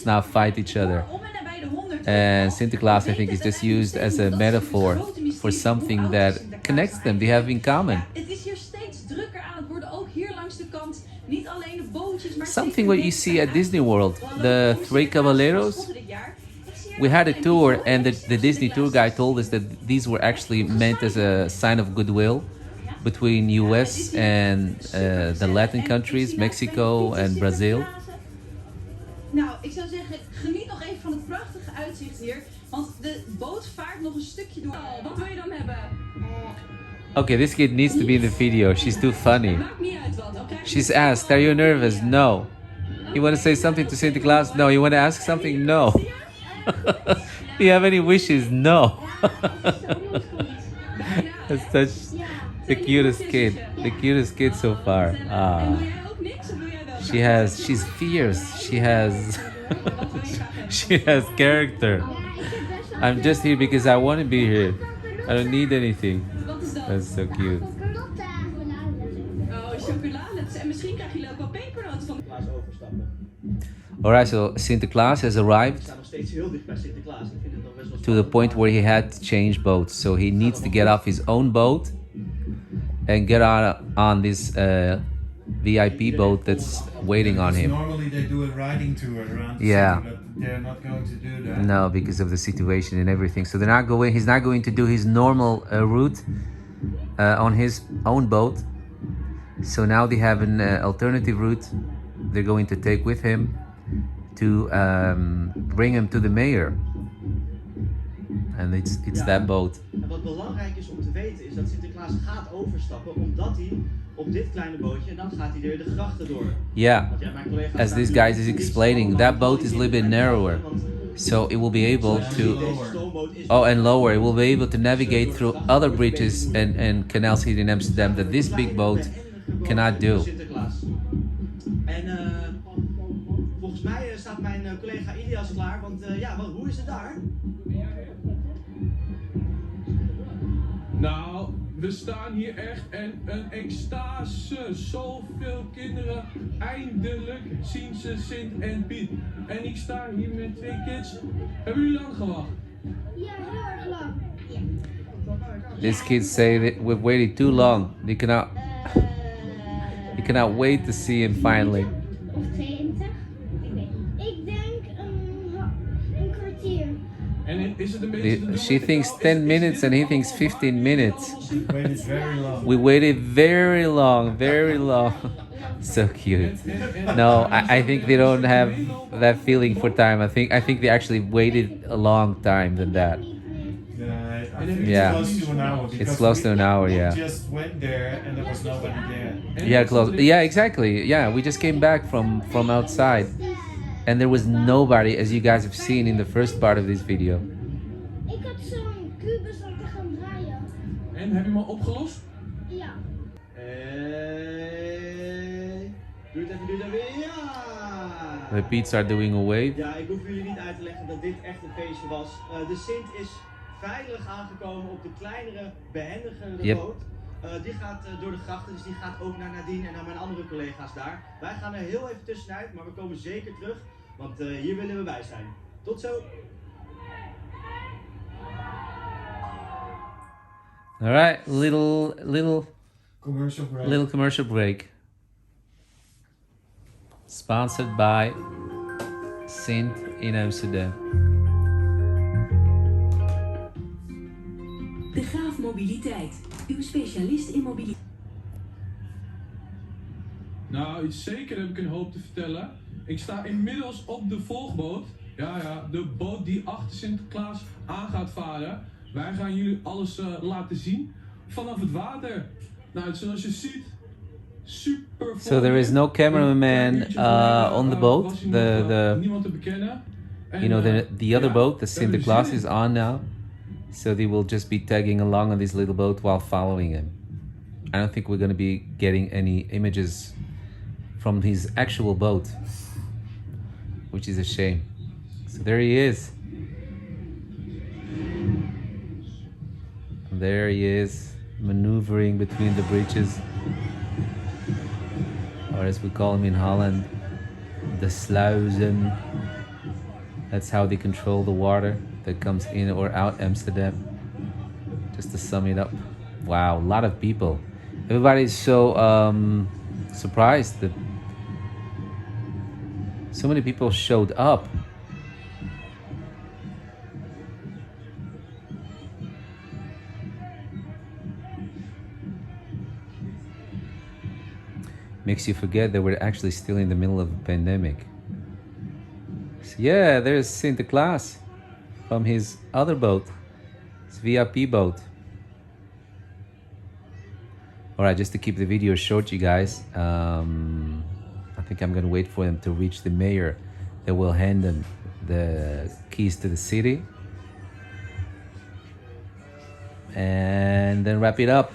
not fight each other. Om en nabij de 100. And Sinterklaas, I think, is just used as a metaphor for something that connects them. They have in common. Ja, het is hier steeds drukker aan het worden, ook hier langs de kant. Niet alleen de bootjes, maar Something what you see at Disney World. The Three Caballeros. We had a tour, and the Disney tour guide told us that these were actually meant as a sign of goodwill between US and the Latin countries, Mexico and Brazil. Nou, ik zou zeggen, geniet nog even van het prachtige uitzicht hier. Want de boot vaart nog een stukje door. Wat wil je dan hebben? Okay, this kid needs to be in the video. She's too funny. Maakt niet uit wat, oké? She's asked, "Are you nervous?" No. You want to say something to Sinterklaas? No. You want to ask something? No. Do you have any wishes? No. That's such the cutest kid. The cutest kid so far. En Ah. wil jij ook niks of wil jij wel? She's fierce. She has character. Ja, ik heb best wel I'm just here because I want to be here. I don't need anything. Wat is dat? That's so cute. chocolade. Oh, chocolade. En misschien krijg je ook wel pepernoten van. Sinterklaas overstappen. Alright, so Sinterklaas has We arrived staan nog steeds heel dicht bij Sinterklaas. Ik vind het nog best wel to the spannend. point where he had to change boats. So he needs to get off his own boat and get on this VIP boat that's waiting on Because him. normally they do a riding tour around the Yeah. city, but they're not going to do that. No, because of the situation and everything. So he's not going to do his normal route on his own boat. So now they have an alternative route they're going to take with him to bring him to the mayor. And it's that boat. En wat belangrijk is om te weten is dat Sinterklaas gaat overstappen omdat hij op dit kleine bootje en dan gaat hij weer de grachten door. Yeah. Want ja, mijn collega As staat this nu guy is niet explaining, zo that lang boat is a little bit narrower. want So it will be able to deze stoomboot is and lower. It will be able to navigate through other bridges and canals here in Amsterdam that this big boat cannot do. Sinterklaas. En volgens mij staat mijn collega Ilias klaar, want ja, hoe is het daar? Nou, we staan hier echt en een extase. Zoveel kinderen. Eindelijk zien ze Sint en Piet. En ik sta hier met 2 kids. Hebben jullie lang gewacht? Ja, heel erg lang. These kids say that we've waited too long. They cannot wait to see him finally. Of 22? Ik denk een kwartier. En is het een beetje She thinks 10 minutes and he thinks 15 minutes. Waited very long. We waited very long, very long. So cute. No, I think they don't have that feeling for time. I think they actually waited a long time than that. I think it's Yeah. close to an hour. Because It's close to an hour, we yeah. just went there and there was nobody there. Yeah, close. Yeah, exactly. Yeah, we just came back from outside, and there was nobody, as you guys have seen in the first part of this video. Ik had zo'n kubus om te gaan draaien. En heb je me opgelost? Ja. Doe het even weer. Ja! The Pete's are doing a wave. Ja, ik hoef jullie niet uit te leggen dat dit echt een feestje was. De Sint is veilig aangekomen op de kleinere, behendigere Yep. boot. Die gaat door de grachten, dus die gaat ook naar Nadine en naar mijn andere collega's daar. Wij gaan er heel even tussenuit, maar we komen zeker terug, want hier willen we bij zijn. Tot zo! All right, little Commercial break. Sponsored by Sint in Amsterdam. De Graaf Mobiliteit, uw specialist in mobiliteit. Nou, zeker heb ik een hoop te vertellen. Ik sta inmiddels op de volgboot. Ja, de boot die achter Sinterklaas aan gaat varen. Wij gaan jullie alles laten zien vanaf het water. Nou, zoals je ziet, super. So there is no cameraman on the boat. Niemand te bekennen. You know, the other boat, the Sinterklaas, is on now. So they will just be tagging along on this little boat while following him. I don't think we're going to be getting any images from his actual boat, which is a shame. So there he is. There he is, maneuvering between the bridges, or as we call them in Holland, the sluizen. That's how they control the water that comes in or out Amsterdam. Just to sum it up. Wow, a lot of people. Everybody's so surprised that so many people showed up. Makes you forget that we're actually still in the middle of a pandemic. So yeah, there's Sinterklaas from his other boat, his VIP boat. Alright, just to keep the video short, you guys, I think I'm gonna wait for them to reach the mayor that will hand them the keys to the city. And then wrap it up.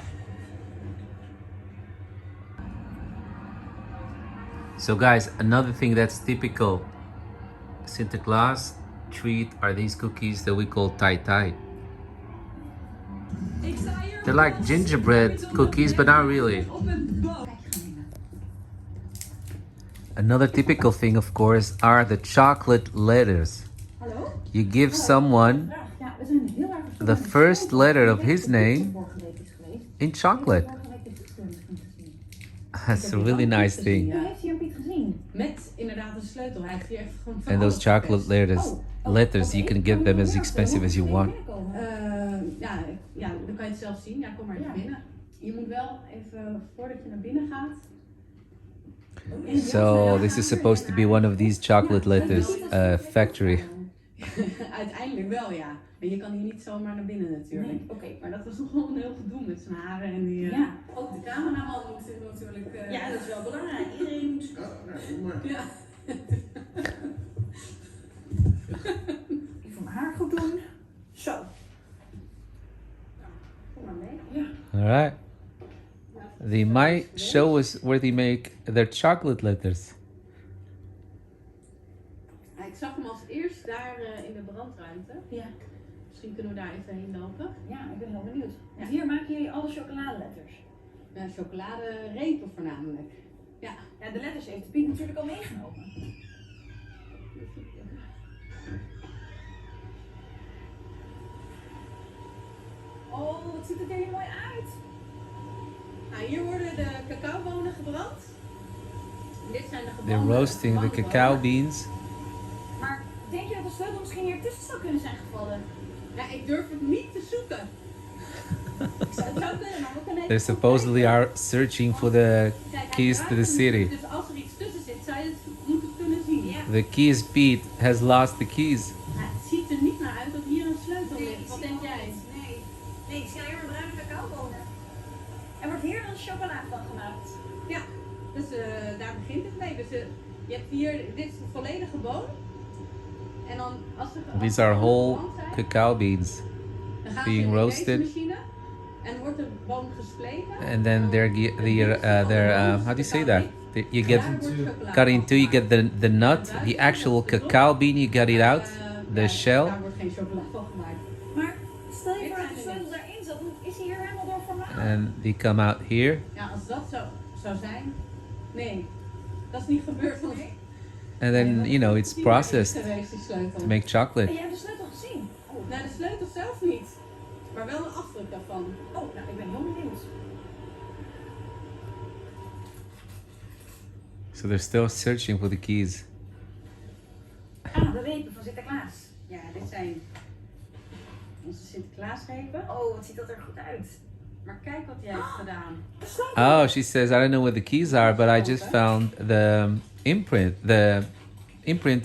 So guys, another thing that's typical Sinterklaas treat are these cookies that we call tai tai. They're like gingerbread cookies, but not really. Another typical thing, of course, are the chocolate letters. You give someone the first letter of his name in chocolate. That's a really nice thing. Met inderdaad een sleutel. Hij heeft hier echt gewoon van And those alles chocolate verpest. letters, you can get them as expensive as you want. Ja, dan kan je het zelf zien. Ja, kom maar even binnen. Je moet wel even, voordat je naar binnen gaat... So this is supposed to be one of these chocolate letters factory. Uiteindelijk wel, ja. Maar je kan hier niet zomaar naar binnen natuurlijk. Nee, oké. Maar dat was nog wel een heel gedoe met zijn haren en die... Ja, ook de cameraman moet natuurlijk... Ja, dat is wel belangrijk. Iedereen moet... Ja. Even mijn haar goed doen. Zo. Kom maar mee. Ja. All right. They might show us where they make their chocolate letters. Ik zag hem als eerst daar in de brandruimte. Ja. Misschien kunnen we daar even heen lopen. Ja, ik ben heel benieuwd. Want hier maken jullie alle chocoladeletters. Ja, chocoladerepen voornamelijk. Ja. Ja, de letters heeft de Piet natuurlijk al meegenomen. Oh, wat ziet het er hier mooi uit. Nou, hier worden de cacaobonen gebrand. Dit zijn de They're gebrande roasting the cacao beans. Maar denk je dat de sleutel misschien hier tussen zou kunnen zijn gevallen? Ja, ik durf het niet te zoeken. Ik zou het zou kunnen, maar we kunnen They even supposedly are searching for the Kijk, keys to the city. Dus als er iets tussen zit, zou je het moeten kunnen zien. Ja. The keys Pete has lost the keys. Nou, het ziet er niet naar uit dat hier een sleutel ligt. Wat denk jij? Nee, ik zie alleen maar bruine cacaobonen. Er wordt hier dan chocolade van gemaakt. Ja, dus daar begint het mee. Dus je hebt hier, dit is de volledige boon. En dan als er These are whole cacao beans dan gaan being ze in roasted. deze machine en wordt de boon gespleten. And then how do you say that? You get cut in two, you get the nut, the actual cacao bean, you get it out, the shell. Daar wordt geen chocola van gemaakt. Maar stel je voor dat de sleutel daarin zat, dan is hij hier helemaal door vermalen. And they come out here. Ja, als dat zo zou zijn. Nee, dat is niet gebeurd. Want And then, you know, it's processed geweest, die sleutel. to make En chocolate. jij hebt de sleutel gezien? Oh, Nou, de sleutel zelf niet. Maar wel een afdruk daarvan. oh nou, ik ben heel benieuwd. So they're still searching for the keys. Ah, de repen van Sinterklaas. Ja, dit zijn onze Sinterklaasrepen. Oh, wat ziet dat er goed uit. Maar kijk wat hij heeft gedaan. De sleutel. Oh, she says, I don't know what the keys are, but I just found the imprint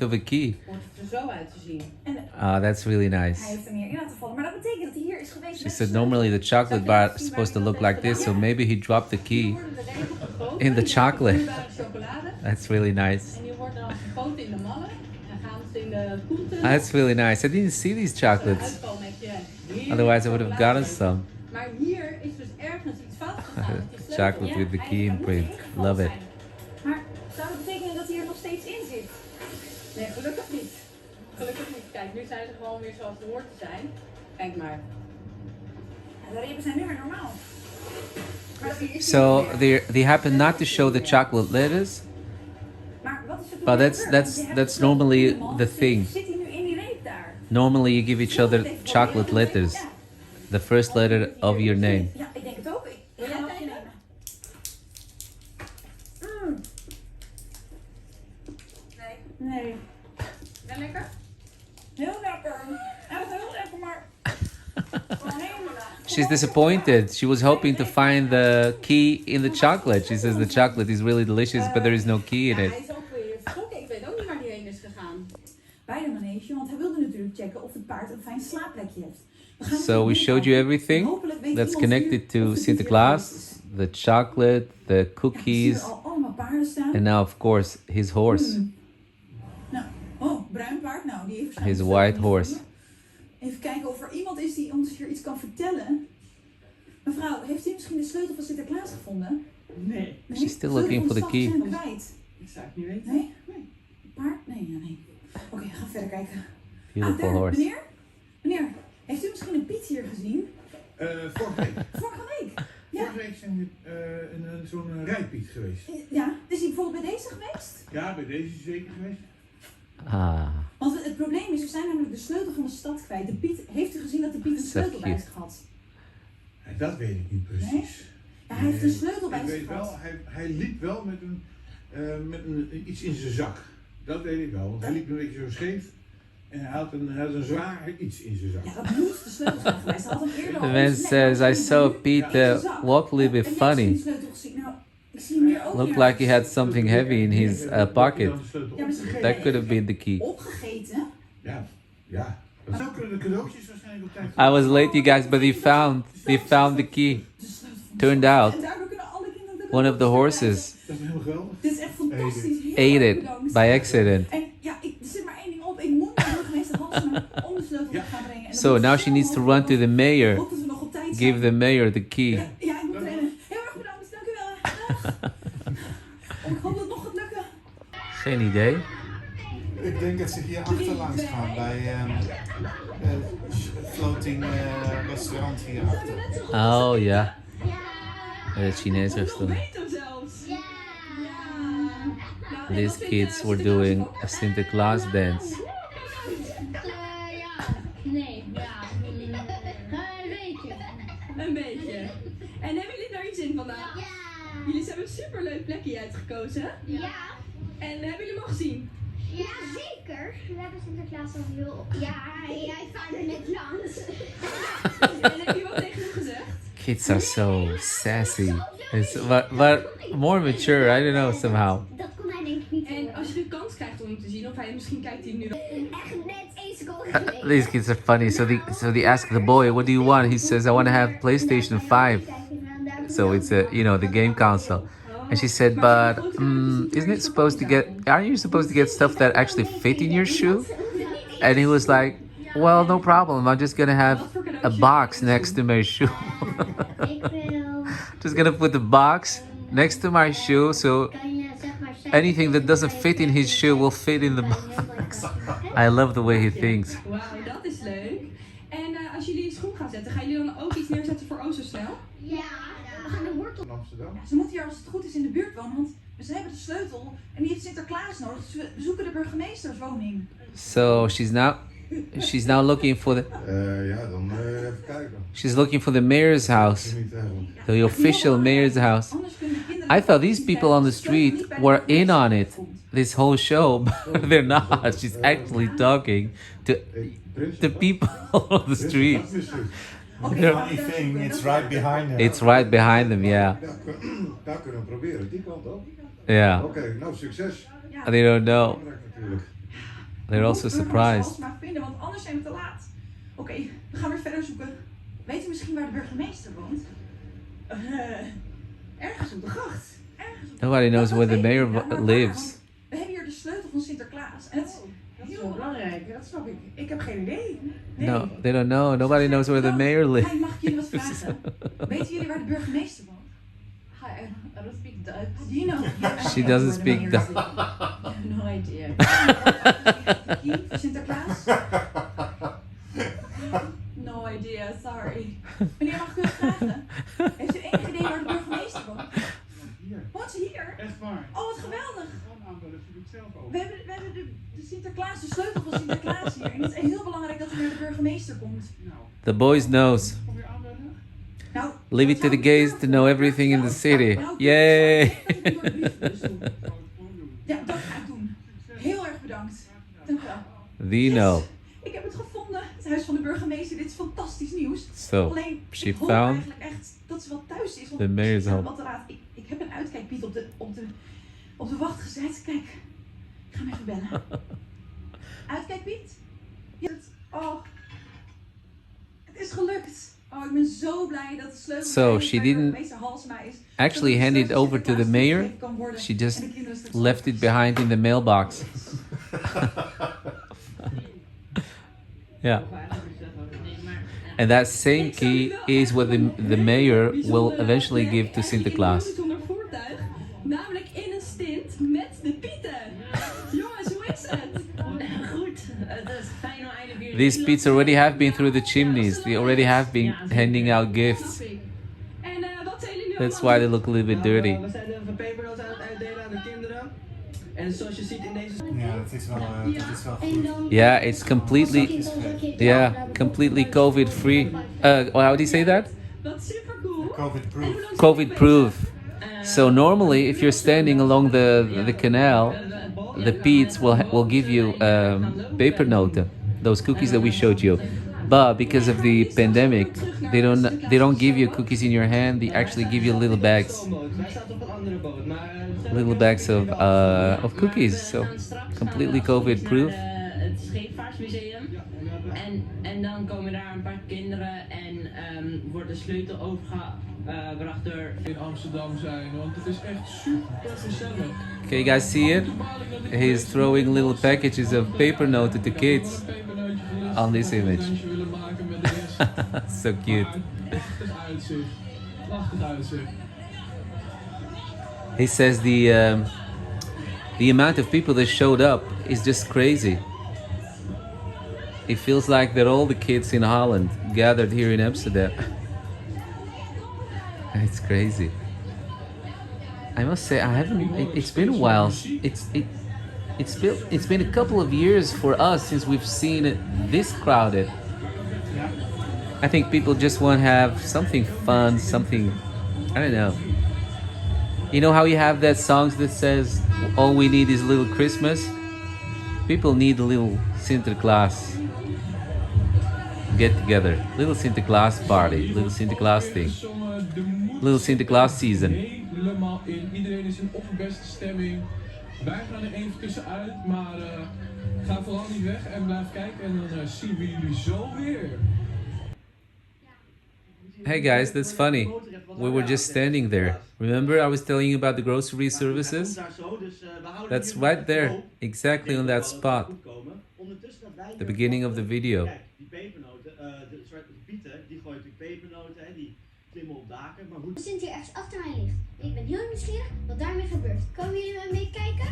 of a key. Hoort het er zo uit te zien. En Ah, that's really hij nice. heeft er meer in laten vallen, maar dat betekent dat hij hier is geweest. She met de said sleutel. normally the chocolate bar is supposed to look like this, so maybe he dropped the Hier key worden de repen gegoten in the chocolate. vloeibare chocolade. That's really nice. En die worden dan gegoten in de mallen. En gaan ze in de koelten. That's really nice. I didn't see these chocolates. Uitkomen met je heerlijke Otherwise, I would have gotten chocoladerepen. some. Maar hier is dus ergens iets fout gegaan met die sleutel. Chocolate with the hij- key hij moet imprint. ingevallen Love it. zijn. Maar zou dat betekenen dat hij er nog steeds in zit? Nee, gelukkig niet. Gelukkig niet. Kijk, nu zijn ze gewoon weer zoals ze hoort te zijn. Kijk maar. Ja, de repen zijn nu weer normaal. Maar dat is So they happen not to show the chocolate letters, Maar wat is er toen but gebeurd? Want je hebt that's de sleutel normally helemaal. the thing. Zit hij nu in die reep daar? Normally you give each other chocolate letters, Ja. the first letter of your name. Ja, ik denk het ook. Ik ga jij het kijken? nemen. Mm. Nee. Ja, lekker? Heel lekker. Echt heel lekker, maar... Gewoon helemaal She's disappointed. She was hoping to find the key in the chocolate. She says the chocolate is really delicious, but there is no key in Ja, it. hij is ook weer vertrokken. Ik weet ook niet waar hij heen is gegaan. bij de manege, want hij wilde natuurlijk checken of het paard een fijn slaapplekje heeft. We gaan So we showed you everything Hopelijk weet that's iemand connected hier to of de dier Sinterklaas, geweest is. the chocolate, the Ja, ik zie cookies, er al allemaal paarden staan. and now of course his horse, Nou, oh, bruin paard. Nou, die heeft his waarschijnlijk white zelf horse. gevonden. Even kijken of er iemand is die ons hier iets kan vertellen. Mevrouw, heeft u misschien de sleutel van Sinterklaas gevonden? Nee. She's still looking for the key. Zijn kwijt. Ik zou het niet weten. Nee? Paard? Nee, ja, nee. Oké, ga verder kijken. Beautiful daar, horse. meneer? Meneer, heeft u misschien een Piet hier gezien? Vorige week. Vorige week? Ja. Vorige week zijn we zo'n rijpiet geweest. Ja, is hij bijvoorbeeld bij deze geweest? Ja, bij deze is zeker geweest. Ah, Want het probleem is, we zijn namelijk de sleutel van de stad kwijt. De Piet, heeft u gezien dat de Piet een Zo sleutel bij cute. zich had? Ja, dat weet ik niet precies. Nee? Ja, hij heeft een sleutel bij Ik zich weet gehad. wel, hij liep wel met iets in zijn zak. Dat weet ik wel, want hij liep een beetje zo scheef. En hij had een zwaar iets in zijn zak. Ja, dat moet de sleutel zijn geweest. Hij had hem eerder the al man in zijn says, nek, I saw in Pete zijn zak. walk a little bit En jij hebt die funny. sleutel gezien. Nou, ik zie hem hier ook Looked nergens. like he had something heavy in his pocket. Ja, misschien That could have been the key. opgegeten. Ja. Zo kunnen de cadeautjes waarschijnlijk op tijd. I was late, you guys, but they found the key. De sleutel van de Turned stad. out En daardoor kunnen alle kinderen de one of the cadeautjes horses Dat is helemaal geweldig. Dit is echt fantastisch. Heel ate erg it bedankt. by accident. En ja, er zit maar één ding op. Ik moet naar de burgemeester Halsema om de sleutel te gaan brengen. En dan So moet now ik she snel needs to run mogelijk to the mayor. hopen ze nog op tijd Give zijn. the mayor the key. Ja, ik moet rennen. Heel erg bedankt. Dank u wel. Dag. Oh, ik hoop dat het nog gaat lukken. Geen idee. Ik denk dat ze hier achterlangs gaan bij floating restaurant hier achter. Oh yeah. Het Chinese restaurant. Beter zelfs. Ja. Nou, These kids were doing a Sinterklaas dance. Nee, ja. Een beetje. Een beetje. En hebben jullie daar iets in vandaag? Ja. Jullie hebben een superleuk plekje uitgekozen. Ja. En hebben jullie hem al gezien? Ja, zeker. We hebben Sinterklaas al heel... Ja, hij vaart er net langs. En heb je wat tegen hem gezegd? Kids are so sassy. It's but more mature. I don't know somehow. Dat kon hij denk ik niet. En als je de kans krijgt om hem te zien, of hij misschien kijkt hij hem nu wel. Echt net 1 seconde geleden. These kids are funny. So they ask the boy, "What do you want?" He says, "I want to have PlayStation 5." So it's a the game console. And she said, "But isn't it supposed to get? Aren't you supposed to get stuff that actually fit in your shoe?" And he was like, "Well, no problem. I'm just gonna have a box next to my shoe. Just gonna put the box next to my shoe, so anything that doesn't fit in his shoe will fit in the box." I love the way he thinks. Wauw, dat is leuk. En als jullie een schoen gaan zetten, gaan jullie dan ook iets neerzetten voor zo snel? Ja, we gaan de wortel. In Amsterdam. Ja, ze moeten hier als het goed is in de buurt wonen, want ze hebben de sleutel en die heeft Sinterklaas nodig. Dus we zoeken de burgemeesterswoning. So she's now looking for the. Ja, dan even kijken. She's looking for the mayor's house, the official mayor's house. I thought these people on the street were in on it, this whole show, but they're not. She's actually talking to the people on the street. Funny thing, it's right behind them. It's right behind them, yeah. Daar kunnen we proberen, die kant op. Yeah. Oké, nou succes. They don't know. Natuurlijk. They're also surprised. Maar vinden, want anders zijn we te laat. Oké, we gaan weer verder zoeken. Weet u misschien waar de burgemeester woont? Ergens op de gracht. Nobody knows where the mayor lives. We hebben hier de sleutel van Sinterklaas. En het is heel belangrijk, dat snap ik. Ik heb geen idee. Nee. No, they don't know. Nobody knows where the mayor lives. Mag ik jullie wat vragen? Weten jullie waar de burgemeester woont? Hi, I don't speak Dutch. Do you know? She doesn't speak Dutch. No idea. Key voor Sinterklaas? No idea, sorry. Meneer, mag ik u wat vragen? Heeft u enig idee waar de burgemeester woont? Woont ze hier? Echt waar. Oh, wat geweldig. Aanbellen, ze doet zelf ook. We hebben de Sinterklaas, de sleutel van Sinterklaas hier. En het is heel belangrijk dat u naar de burgemeester komt. The boys knows. Nou, Leave it to the gays to know everything in the city. Yay! ja, dat ga ik doen. Heel erg bedankt. Dank u wel. Dino. Ik heb het gevonden, het huis van de burgemeester. Dit is fantastisch nieuws. So, Alleen, she ik hoop found eigenlijk echt dat ze wel thuis is. Want the mayor's home. wat te laat. Ik heb een uitkijkpiet op de wacht gezet. Kijk, ik ga hem even bellen. Uitkijkpiet? Ja, het is gelukt. Oh, ik ben zo blij dat de sleutel So, she bij de didn't burgemeester Halsema is. actually hand it over to the mayor. She just left it behind in the mailbox. Yeah. And that same key is what the mayor will eventually give to Sinterklaas. Namelijk in een stint met de pieten. Jongens, hoe is het? Goed, het is fijn om eindelijk weer... These Pete's already have been through the chimneys. They already have been handing out gifts. En wat zijn jullie nu That's why they look a little bit dirty. We zijn even pepernoten aan het uitdelen aan de kinderen. En zoals je ziet in deze... Ja, dat is wel goed. Yeah, it's completely COVID-free. How do you say that? That's super cool. COVID-proof. COVID-proof. So normally, if you're standing along the canal, the Pete's will give you pepernoten, those cookies that we showed you. But because of the pandemic, they don't give you cookies in your hand. They actually give you little bags of cookies. So completely COVID-proof. Het Scheepvaartmuseum. En dan komen daar een paar kinderen en wordt de sleutel overgebracht door... In Amsterdam zijn, want het is echt super gezellig. Okay, you guys see it? He's throwing little packages of paper note to the kids on this image. So cute. Prachtig uitzicht. Prachtig uitzicht. He says the amount of people that showed up is just crazy. It feels like that all the kids in Holland gathered here in Amsterdam. It's crazy. I must say, I haven't. It's been a while. It's been a couple of years for us since we've seen it this crowded. I think people just want to have something fun, something, I don't know. You know how you have that songs that says, all we need is a little Christmas? People need a little Sinterklaas get together. Little Sinterklaas party, little Sinterklaas thing. Little Sinterklaas season. Helemaal in. Iedereen is in opperbeste stemming. Wij gaan er even tussenuit, maar ga vooral niet weg en blijf kijken en dan zien we jullie zo weer. Hey guys, that's funny. We were just standing there. Remember I was telling you about the grocery services? That's right there, exactly on that spot. The beginning of the video. Die pepernoten, de zwarte pieten, die gooien natuurlijk pepernoten, hè, die klimmen op daken, maar hoe... Sint hier echt achter mij ligt. Ik ben heel nieuwsgierig wat daarmee gebeurt. Komen jullie met mee kijken?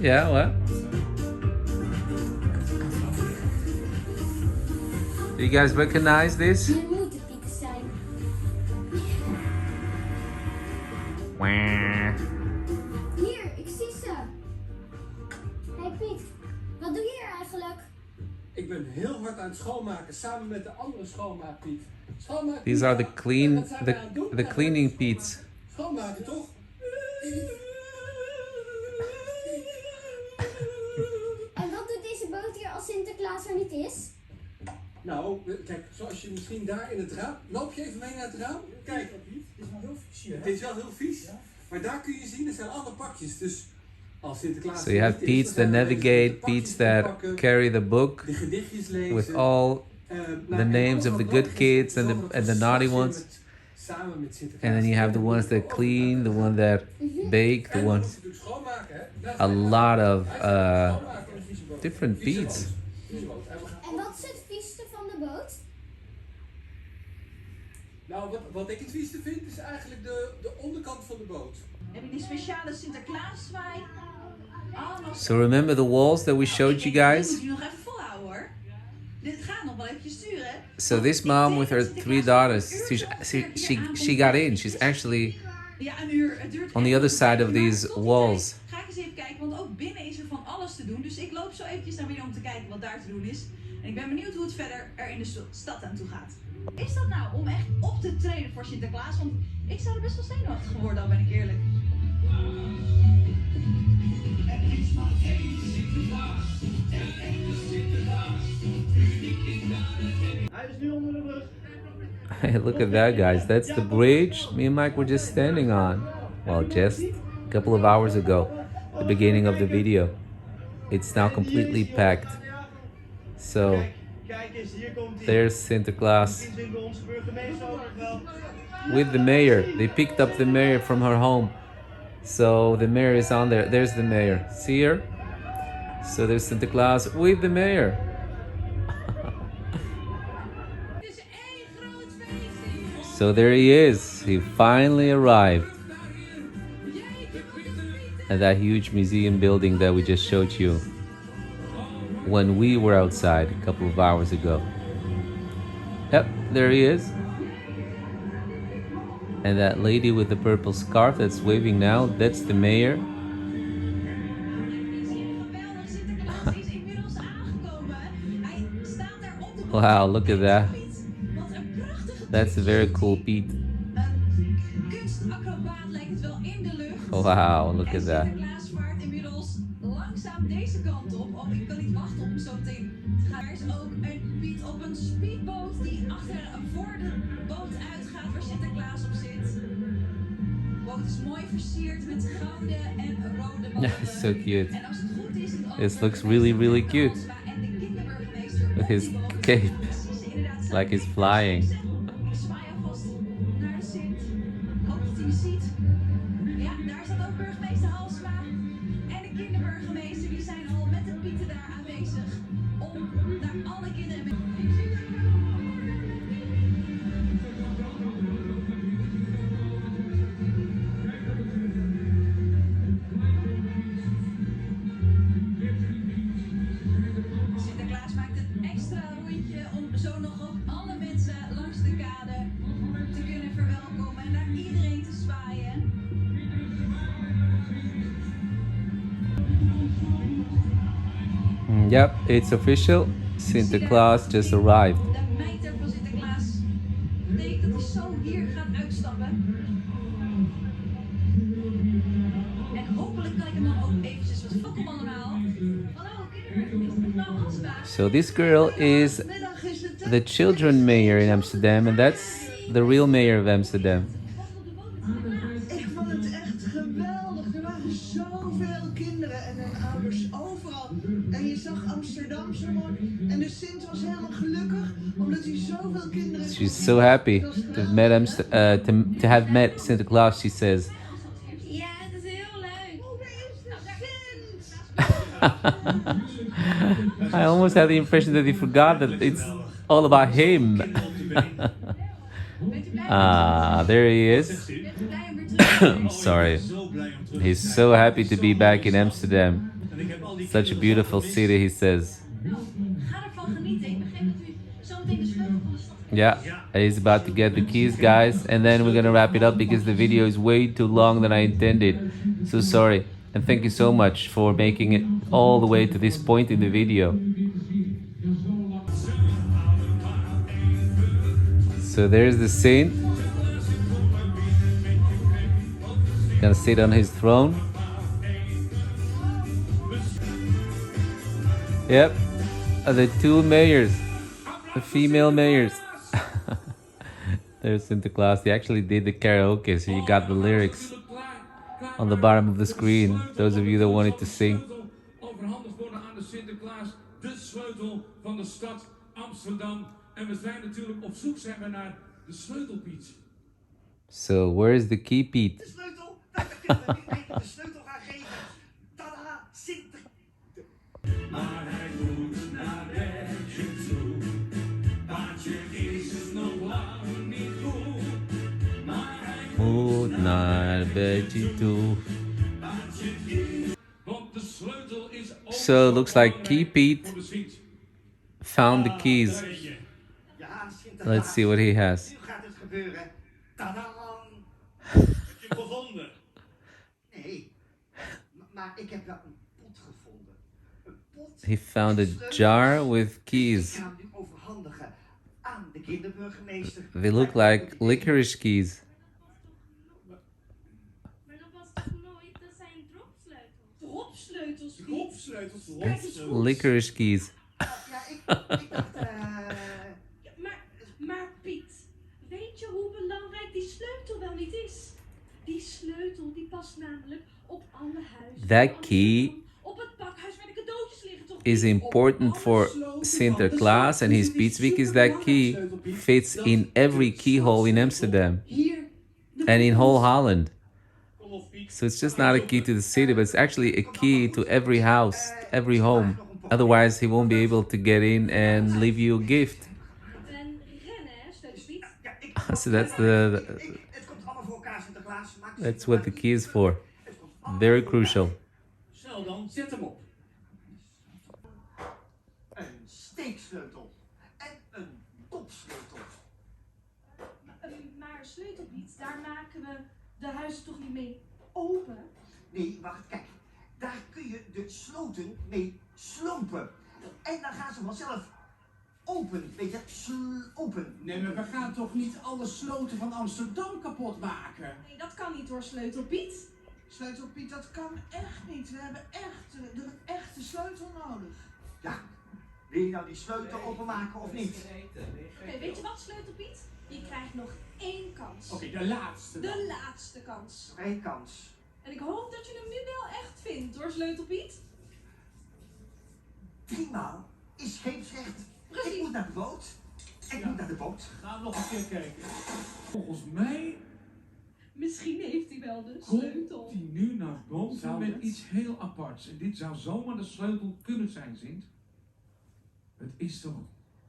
Yeah, what? Do you guys recognize this? Hier moeten pieten zijn. Hier, ik zie ze. Hey Piet, wat doe je hier eigenlijk? Ik ben heel hard aan het schoonmaken samen met de andere schoonmaakpiet. These are the cleaning Pete's. Schoonmaken toch? En wat doet deze boot hier als Sinterklaas er niet is? Nou, kijk, zoals je misschien daar in het raam... Loop je even mee naar het raam? Kijk, dit is wel heel vies hier. Dit is wel heel vies, maar daar kun je zien, er zijn alle pakjes. Dus als Sinterklaas... So you have Pete's that navigate, Pete's that carry the book with all the names of the good kids and the naughty ones. And then you have the ones that clean, the one that bake, the ones... A lot of different Pete's. En wat is het vieste van de boot? Nou, wat ik het vieste vind is eigenlijk de onderkant van de boot. Heb je die speciale Sinterklaaszwaai? So remember the walls that we showed you guys? Moet je nog even volhouden hoor. Dit gaat nog wel eventjes sturen. So this mom with her 3 daughters, she got in. She's actually on the other side of these walls. Ga ik eens even kijken, want ook binnen is er van alles te doen. Dus ik loop zo eventjes naar binnen om te kijken wat daar te doen is. En ik ben benieuwd hoe het verder er in de stad aan toe gaat. Is dat nou om echt op te treden voor Sinterklaas? Want ik zou er best wel zenuwachtig van worden, al ben ik eerlijk. Hij is nu onder de brug. Hey, look at that, guys. That's the bridge me and Mike were just standing on. Well, just a couple of hours ago, the beginning of the video. It's now completely packed. So, there's Sinterklaas with the mayor. They picked up the mayor from her home. So the mayor is on there. There's the mayor. See her? So there's Sinterklaas with the mayor. So there he is. He finally arrived at that huge museum building that we just showed you when we were outside a couple of hours ago. Yep, there he is. And that lady with the purple scarf that's waving now, that's the mayor. Wow, look at that. That's a very cool Pete. Wow, look at that. Langzaam deze kant op. Oh, ik kan niet wachten om zo meteen te gaan. Er is ook een Piet op een speedboot die voor de boot uitgaat waar Sinterklaas op zit. De boot is mooi versierd met gouden en rode ballen. Yeah, it's so cute. En als het goed is, This looks really, really cute. With his cape, like he's flying. Ik zwaai alvast naar de Sint. Hoop dat hij me ziet. Ja, daar staat ook burgemeester Halsma. En de kinderburgemeester, die zijn al met de pieten daar aanwezig. Om naar alle kinderen mee. Yep, it's official. Sinterklaas just arrived. De mijter van Sinterklaas. Dat betekent dat hij zo hier gaat uitstappen. En hopelijk kan ik hem dan ook eventjes wat welkom allemaal. Hallo kinderen, is mevrouw Hansma? So this girl is the children mayor in Amsterdam, and that's the real mayor of Amsterdam. Ik vond het echt geweldig. Er waren zoveel kinderen en hun ouders overal. En je zag Amsterdam zo mooi. En de Sint was helemaal gelukkig omdat hij zoveel kinderen. She's so happy to have met to have met Sinterklaas, she says. Ja, dat is heel leuk. I almost had the impression that he forgot that it's all about him. There he is. I'm sorry. He's so happy to be back in Amsterdam. Such a beautiful city, he says. Yeah, he's about to get the keys, guys, and then we're gonna wrap it up because the video is way too long than I intended. So sorry, and thank you so much for making it all the way to this point in the video. So there's the saint. Gonna sit on his throne. Yep, the two mayors, the female mayors. There's Sinterklaas. He actually did the karaoke, so you got the lyrics on the bottom of the screen. Those of you that wanted to sing. Overhandigd worden aan de Sinterklaas, de sleutel van de stad Amsterdam. En we zijn natuurlijk op zoek naar de sleutelpiet. So where is the key, Pete? De sleutel, dat kunnen we niet de sleutel gaan geven. Tada, Sinter. Maar hij moet naar Bertje toe. Paardje is nog lang niet goed. Maar hij Moet naar Bertje toe. Want de sleutel is So it looks like Key Pete found the keys. Let's see what he has. Nu gaat het gebeuren. Tadam. Heb je hem gevonden? Nee, maar ik heb wel een pot gevonden. Een pot. He found a jar with keys. Ik ga hem nu overhandigen aan de kinderburgemeester. They look like licorice keys. Maar dat was toch nooit, dat zijn dropsleutels. Dropsleutels? It's licorice keys. Maar Piet, weet je hoe belangrijk die sleutel wel niet is? Die sleutel die past namelijk op alle huizen. That key op het pakhuis waar de cadeautjes liggen toch? is important for Sinterklaas and his Piets because that key fits in every keyhole in Amsterdam and in whole Holland. So it's just not a key to the city, but it's actually a key to every house, every home. Otherwise, he won't be able to get in and leave you a gift. So that's what the key is for. Very crucial. Snel dan, zet hem op. Een steeksleutel en een dopsleutel. Maar sleutelpiet, daar maken we de huizen toch niet mee open? Nee, wacht, kijk. Daar kun je de sloten mee slopen. En dan gaan ze vanzelf open, weet je, open. Nee, maar we gaan toch niet alle sloten van Amsterdam kapot maken? Nee, dat kan niet hoor, sleutelpiet. Sleutelpiet, dat kan echt niet. We hebben echt een echte sleutel nodig. Ja, wil je nou die sleutel openmaken of niet? Oké, weet je wat, sleutelpiet? Je krijgt nog 1 kans. Oké, de laatste. De laatste kans. Nog 1 kans. En ik hoop dat je hem nu wel echt vindt hoor, sleutelpiet. 3 maal is scheepsrecht. Ik moet naar de boot. Ik moet naar de boot. Ga nog een keer kijken. Volgens mij Misschien heeft hij wel de komt sleutel. hij nu naar boven met iets heel aparts. En dit zou zomaar de sleutel kunnen zijn, Sint. Het is toch...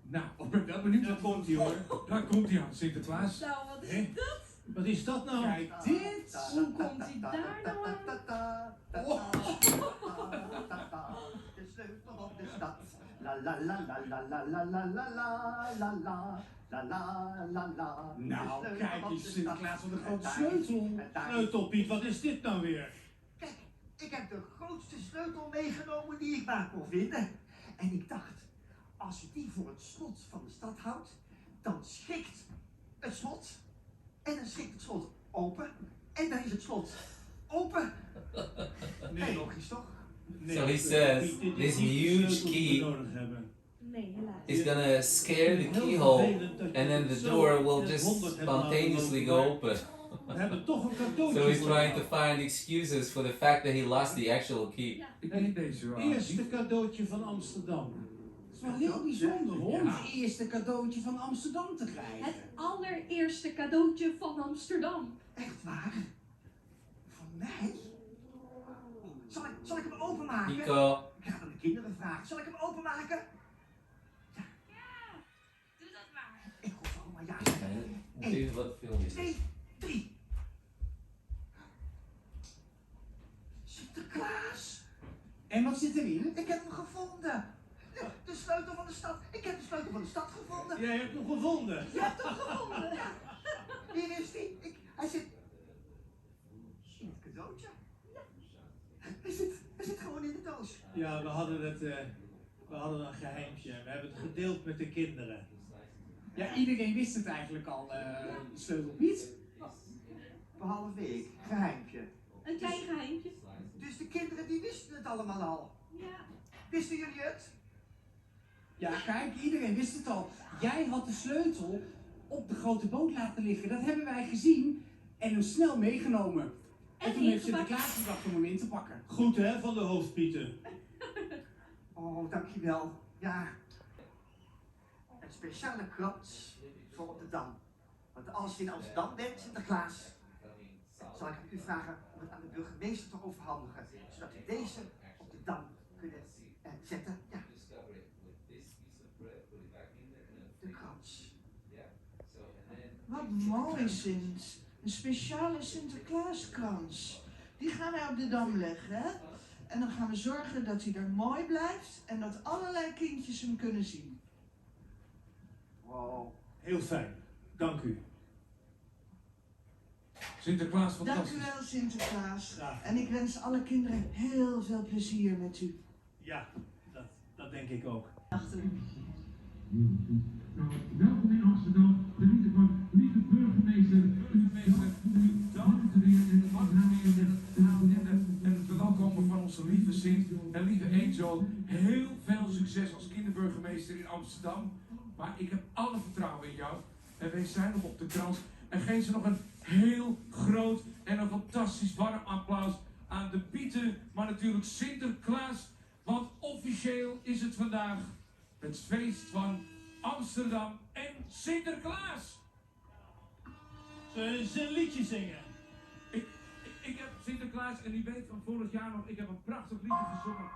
Nou, ik ben wel benieuwd. Daar komt hij hoor. Daar komt hij aan, Sinterklaas. Nou, wat is dat? Wat is dat nou? Kijk dit. Hoe komt hij daar nou aan? De sleutel op de stad. La la la la la la la la la la la. La la la la. Nou, kijk eens Sinterklaas, wat een grote sleutel. Sleutelpiet, wat is dit nou weer? Kijk, ik heb de grootste sleutel meegenomen die ik maar kon vinden. En ik dacht, als je die voor het slot van de stad houdt, dan schikt het slot. En dan schikt het slot open. En dan is het slot open. Nee. Heel logisch toch? So he says this huge key is gonna scare the keyhole, and then the door will just spontaneously go open. So he's trying to find excuses for the fact that he lost the actual key. Het eerste cadeautje van Amsterdam. Het is wel heel bijzonder hoor, om het eerste cadeautje van Amsterdam te krijgen. Het allereerste cadeautje van Amsterdam. Echt waar? Van mij? Zal ik hem openmaken? Nico. Ik ga aan de kinderen vragen. Zal ik hem openmaken? Ja, doe dat maar. Ik hoor allemaal ja zeggen. Even wat film is. 2, 3. Sinterklaas. En wat zit erin? Ik heb hem gevonden. De sleutel van de stad. Ik heb de sleutel van de stad gevonden. Jij hebt hem gevonden. Je hebt hem gevonden. Ja. Hier is hij. Hij zit in het cadeautje. Ja. Hij zit gewoon in de doos. Ja, we hadden een geheimtje. We hebben het gedeeld met de kinderen. Ja, iedereen wist het eigenlijk al, de sleutel niet. Behalve ik. Geheimpje. Een klein geheimtje. Dus de kinderen die wisten het allemaal al. Ja. Wisten jullie het? Ja, kijk, iedereen wist het al. Jij had de sleutel op de grote boot laten liggen. Dat hebben wij gezien en hem snel meegenomen. En toen heeft Sinterklaas gedacht om hem in te pakken. Goed hè, van de hoofdpieten. Oh, dankjewel. Ja. Een speciale krans voor op de Dam. Want als je in Amsterdam bent, Sinterklaas, zal ik u vragen om het aan de burgemeester te overhandigen. Zodat u deze op de Dam kunnen zetten. Ja. De krans. Wat mooi, Sint. Een speciale Sinterklaaskrans. Die gaan wij op de Dam leggen, hè? En dan gaan we zorgen dat hij er mooi blijft en dat allerlei kindjes hem kunnen zien. Wow. Heel fijn. Dank u. Sinterklaas, Dank fantastisch. u wel, Sinterklaas. Graag. En ik wens alle kinderen heel veel plezier met u. Ja, dat denk ik ook. Welkom in Amsterdam, genieten van lieve burgemeester. U dankt weer en het verwelkomen van onze lieve Sint en lieve Angel. Heel veel succes als kinderburgemeester in Amsterdam. Maar ik heb alle vertrouwen in jou. En wij zijn nog op de krans. En geef ze nog een heel groot en een fantastisch warm applaus aan de Pieten. Maar natuurlijk Sinterklaas. Want officieel is het vandaag het feest van Amsterdam en Sinterklaas. Zullen we een liedje zingen? Ik heb Sinterklaas en u weet van vorig jaar nog, ik heb een prachtig liedje gezongen.